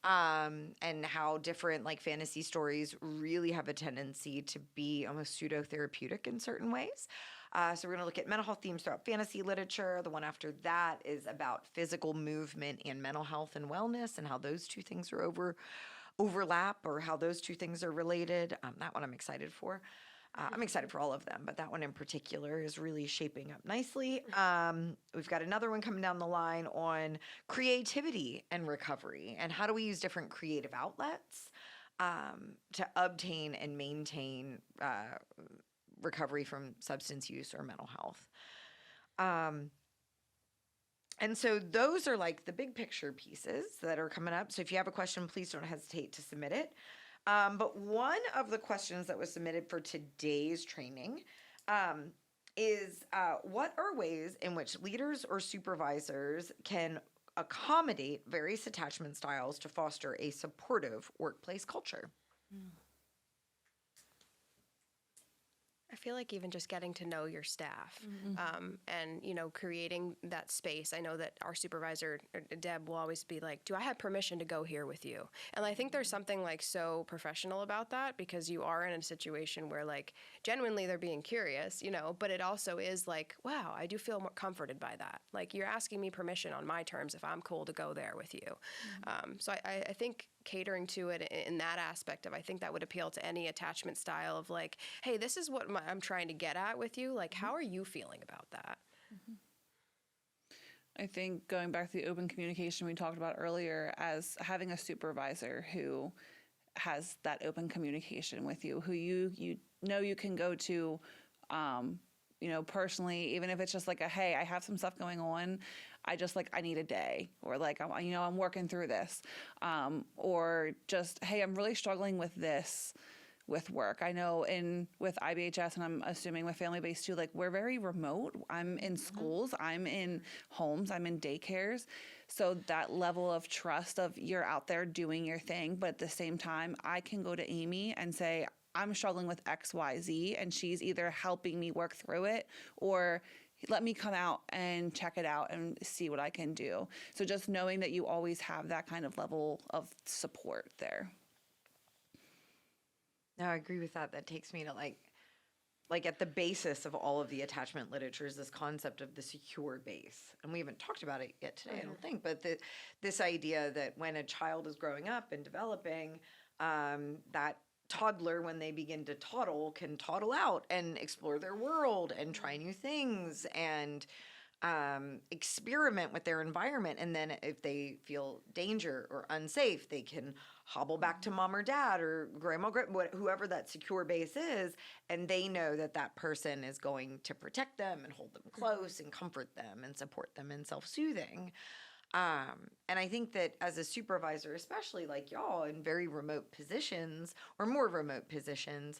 Speaker 1: and how different like fantasy stories really have a tendency to be almost pseudo-therapeutic in certain ways. So we're going to look at mental health themes throughout fantasy literature. The one after that is about physical movement and mental health and wellness and how those two things are overlap or how those two things are related. That one I'm excited for. I'm excited for all of them, but that one in particular is really shaping up nicely. We've got another one coming down the line on creativity and recovery, and how do we use different creative outlets to obtain and maintain recovery from substance use or mental health. And so those are like the big picture pieces that are coming up. So if you have a question, please don't hesitate to submit it. But one of the questions that was submitted for today's training is what are ways in which leaders or supervisors can accommodate various attachment styles to foster a supportive workplace culture?
Speaker 4: I feel like even just getting to know your staff, and, creating that space. I know that our supervisor, Deb, will always be like, do I have permission to go here with you? And I think there's something like so professional about that, because you are in a situation where like genuinely they're being curious, but it also is like, wow, I do feel more comforted by that. Like, you're asking me permission on my terms if I'm cool to go there with you. So I think catering to it in that aspect of, I think that would appeal to any attachment style of like, hey, this is what I'm trying to get at with you. Like, how are you feeling about that?
Speaker 2: I think going back to the open communication we talked about earlier, as having a supervisor who has that open communication with you, who you can go to, personally, even if it's just like hey, I have some stuff going on. I need a day, or like, I'm working through this, or just, hey, I'm really struggling with this with work. I know with IBHS, and I'm assuming with family-based too, like we're very remote. I'm in schools, I'm in homes, I'm in daycares. So that level of trust of you're out there doing your thing, but at the same time, I can go to Amy and say, I'm struggling with X, Y, Z, and she's either helping me work through it, or let me come out and check it out and see what I can do. So just knowing that you always have that kind of level of support there.
Speaker 1: No, I agree with that. That takes me to like at the basis of all of the attachment literature is this concept of the secure base. And we haven't talked about it yet today, I don't think, but this idea that when a child is growing up and developing, that toddler, when they begin to toddle, can toddle out and explore their world and try new things and experiment with their environment. And then if they feel danger or unsafe, they can hobble back to mom or dad or grandma, whoever that secure base is, and they know that that person is going to protect them and hold them close and comfort them and support them in self-soothing. And I think that as a supervisor, especially like y'all in very remote positions or more remote positions,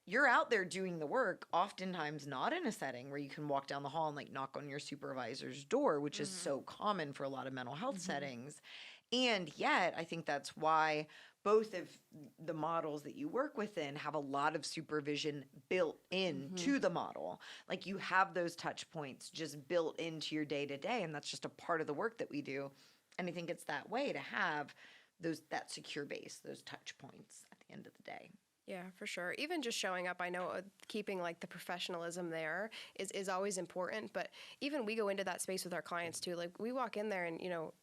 Speaker 1: you're out there doing the work, oftentimes not in a setting where you can walk down the hall and like knock on your supervisor's door, which is so common for a lot of mental health settings. And yet, I think that's why both of the models that you work within have a lot of supervision built into the model. Like you have those touch points just built into your day to day, and that's just a part of the work that we do. And I think it's that way to have that secure base, those touch points at the end of the day.
Speaker 4: Yeah, for sure. Even just showing up, I know keeping like the professionalism there is always important, but even we go into that space with our clients too. Like we walk in there and,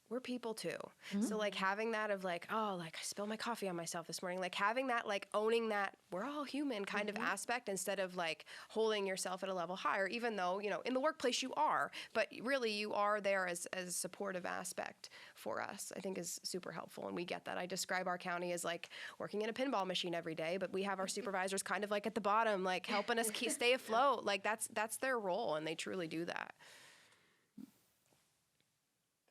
Speaker 4: we're people too. So like having that of like, oh, like I spilled my coffee on myself this morning, like having that, like owning that we're all human kind of aspect instead of like holding yourself at a level higher, even though, in the workplace you are, but really you are there as a supportive aspect for us, I think is super helpful. And we get that. I describe our county as like working in a pinball machine every day, but we have our supervisors kind of like at the bottom, like helping us stay afloat. Like that's their role, and they truly do that.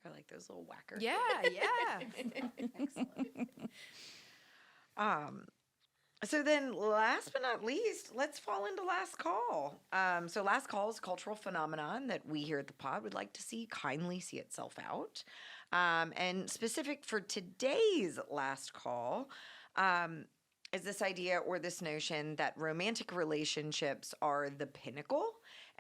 Speaker 1: They're like those little whackers.
Speaker 4: Yeah, yeah.
Speaker 1: Excellent. So then, last but not least, let's fall into last call. So last call is a cultural phenomenon that we here at the pod would like to see kindly see itself out. And specific for today's last call is this idea or this notion that romantic relationships are the pinnacle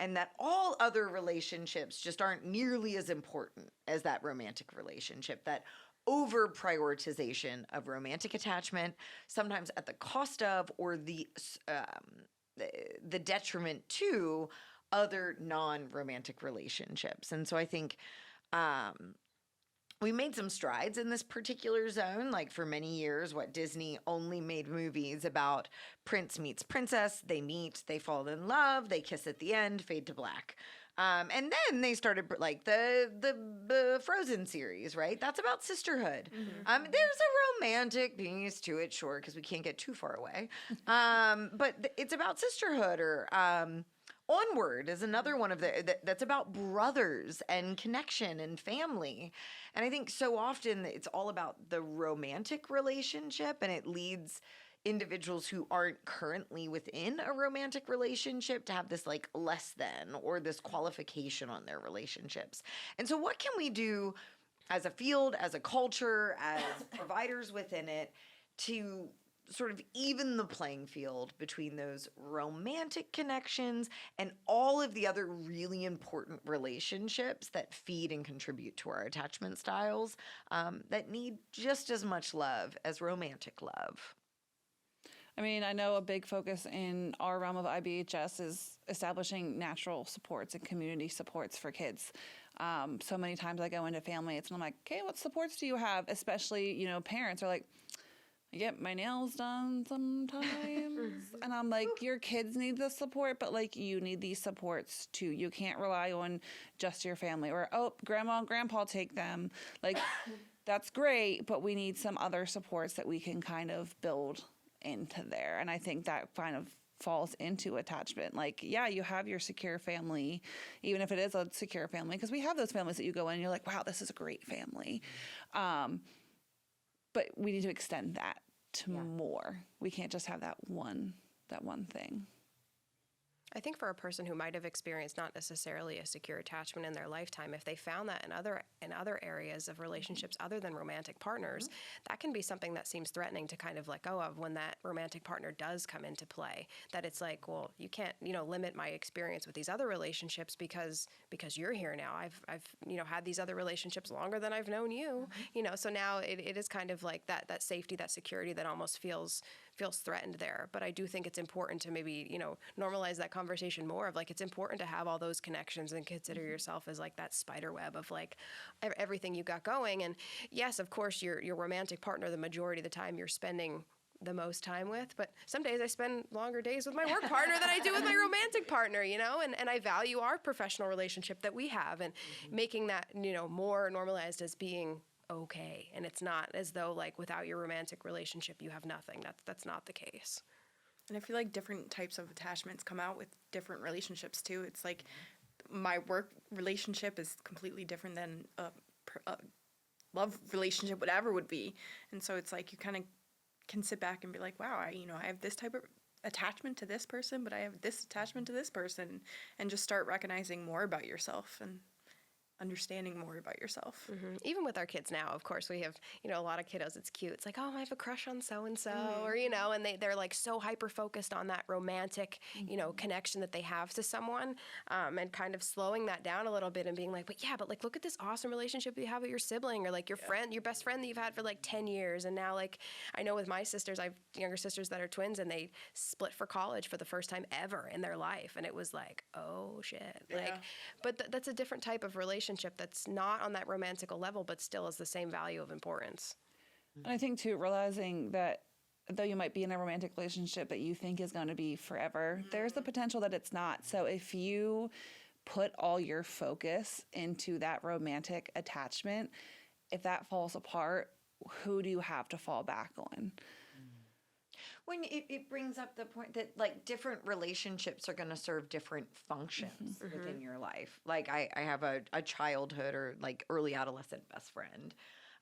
Speaker 1: and that all other relationships just aren't nearly as important as that romantic relationship, that over prioritization of romantic attachment, sometimes at the cost of or the detriment to other non-romantic relationships. And so I think we made some strides in this particular zone. Like for many years, Disney only made movies about prince meets princess. They meet, they fall in love, they kiss at the end, fade to black. And then they started like the Frozen series, right? That's about sisterhood. There's a romantic piece to it, sure, because we can't get too far away. But it's about sisterhood, or Onward is another one of that's about brothers and connection and family. And I think so often it's all about the romantic relationship, and it leads individuals who aren't currently within a romantic relationship to have this like less than or this qualification on their relationships. And so what can we do as a field, as a culture, as providers within it to sort of even the playing field between those romantic connections and all of the other really important relationships that feed and contribute to our attachment styles that need just as much love as romantic love?
Speaker 2: I mean, I know a big focus in our realm of IBHS is establishing natural supports and community supports for kids. So many times I go into families and I'm like, okay, what supports do you have? Especially, parents are like, I get my nails done sometimes. And I'm like, your kids need the support, but like you need these supports too. You can't rely on just your family or, oh, grandma and grandpa take them. Like, that's great, but we need some other supports that we can kind of build into there. And I think that kind of falls into attachment. Like, yeah, you have your secure family, even if it is a secure family, because we have those families that you go in and you're like, wow, this is a great family. But we need to extend that to more. We can't just have that one thing.
Speaker 4: I think for a person who might have experienced not necessarily a secure attachment in their lifetime, if they found that in other areas of relationships other than romantic partners, that can be something that seems threatening to kind of let go of when that romantic partner does come into play. That it's like, well, you can't, limit my experience with these other relationships because you're here now. I've had these other relationships longer than I've known you. So now it is kind of like that safety, that security that almost feels threatened there. But I do think it's important to maybe, normalize that conversation more of like, it's important to have all those connections and consider yourself as like that spider web of like everything you got going. And yes, of course, your romantic partner, the majority of the time you're spending the most time with, but some days I spend longer days with my work partner than I do with my romantic partner, and I value our professional relationship that we have, and making that, more normalized as being okay. And it's not as though like without your romantic relationship you have nothing. That's not the case.
Speaker 3: And I feel like different types of attachments come out with different relationships too. It's like my work relationship is completely different than a love relationship, whatever would be. And so it's like you kind of can sit back and be like, wow, I have this type of attachment to this person, but I have this attachment to this person, and just start recognizing more about yourself. And understanding more about yourself.
Speaker 4: Even with our kids now, of course, we have, a lot of kiddos. It's cute. It's like, oh, I have a crush on so-and-so, or, and they're like so hyper-focused on that romantic, connection that they have to someone, and kind of slowing that down a little bit and being like, but like, look at this awesome relationship you have with your sibling, or like your friend, your best friend that you've had for like 10 years. And now, like, I know with my sisters, I have younger sisters that are twins, and they split for college for the first time ever in their life. And it was like, oh shit. Like, but that's a different type of relationship that's not on that romantical level, but still has the same value of importance.
Speaker 2: And I think too, realizing that though you might be in a romantic relationship that you think is going to be forever, there's the potential that it's not. So if you put all your focus into that romantic attachment, if that falls apart, who do you have to fall back on?
Speaker 1: When it brings up the point that like different relationships are going to serve different functions within your life. Like I have a childhood or like early adolescent best friend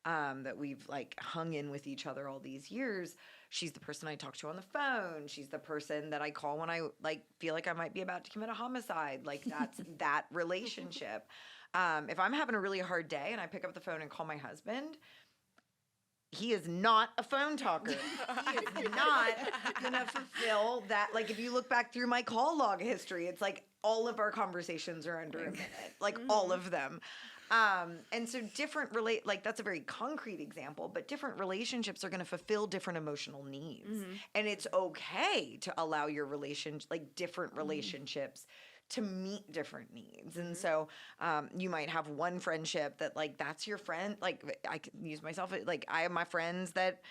Speaker 1: that we've like hung in with each other all these years. She's the person I talk to on the phone. She's the person that I call when I like feel like I might be about to commit a homicide. Like that's that relationship. If I'm having a really hard day and I pick up the phone and call my husband, he is not a phone talker. He is not going to fulfill that. Like, if you look back through my call log history, it's like all of our conversations are under a minute, like all of them. And so like that's a very concrete example, but different relationships are going to fulfill different emotional needs. And it's okay to allow your different relationships to meet different needs. And so you might have one friendship that like, that's your friend. Like I can use myself, like I have my friends that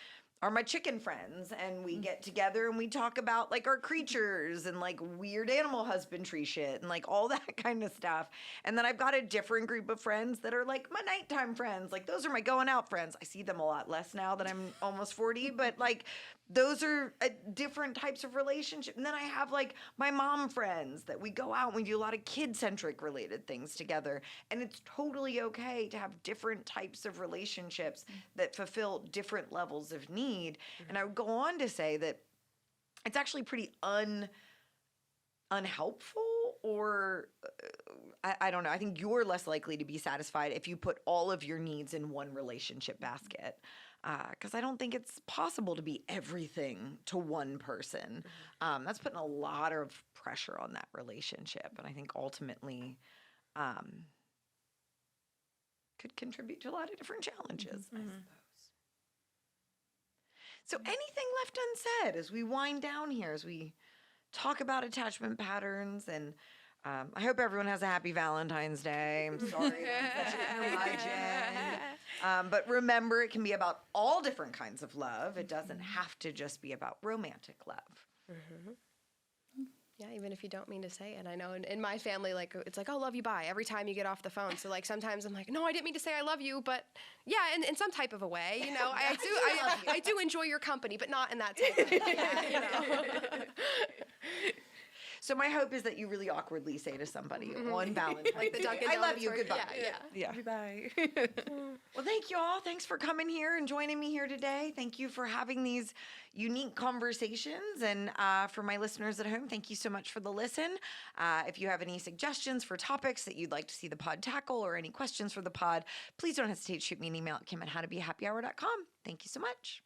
Speaker 1: are my chicken friends, and we get together and we talk about like our creatures and like weird animal husbandry shit and like all that kind of stuff. And then I've got a different group of friends that are like my nighttime friends. Like those are my going out friends. I see them a lot less now that I'm almost 40, but like those are different types of relationship. And then I have like my mom friends that we go out and we do a lot of kid-centric related things together. And it's totally okay to have different types of relationships that fulfill different levels of need. And I would go on to say that it's actually pretty unhelpful, or I don't know. I think you're less likely to be satisfied if you put all of your needs in one relationship basket. Because I don't think it's possible to be everything to one person. That's putting a lot of pressure on that relationship, and I think ultimately could contribute to a lot of different challenges, I suppose. So anything left unsaid as we wind down here, as we talk about attachment patterns, and I hope everyone has a happy Valentine's Day. I'm sorry I'm such a curmudgeon. But remember, it can be about all different kinds of love. It doesn't have to just be about romantic love.
Speaker 4: Yeah, even if you don't mean to say it. I know in my family, like, it's like, oh, love you, bye, every time you get off the phone. So, like, sometimes I'm like, no, I didn't mean to say I love you, but yeah, in some type of a way, you know, I do enjoy your company, but not in that type of way, you know.
Speaker 1: So my hope is that you really awkwardly say to somebody on Valentine's
Speaker 4: Like the
Speaker 1: Day,
Speaker 4: Dunkin'
Speaker 1: I love
Speaker 4: Donuts
Speaker 1: you,
Speaker 4: where-
Speaker 1: goodbye.
Speaker 4: Yeah.
Speaker 3: Bye.
Speaker 1: Well, thank you all. Thanks for coming here and joining me here today. Thank you for having these unique conversations. And for my listeners at home, thank you so much for the listen. If you have any suggestions for topics that you'd like to see the pod tackle, or any questions for the pod, please don't hesitate to shoot me an email at kim@howtobehappyhour.com. Thank you so much.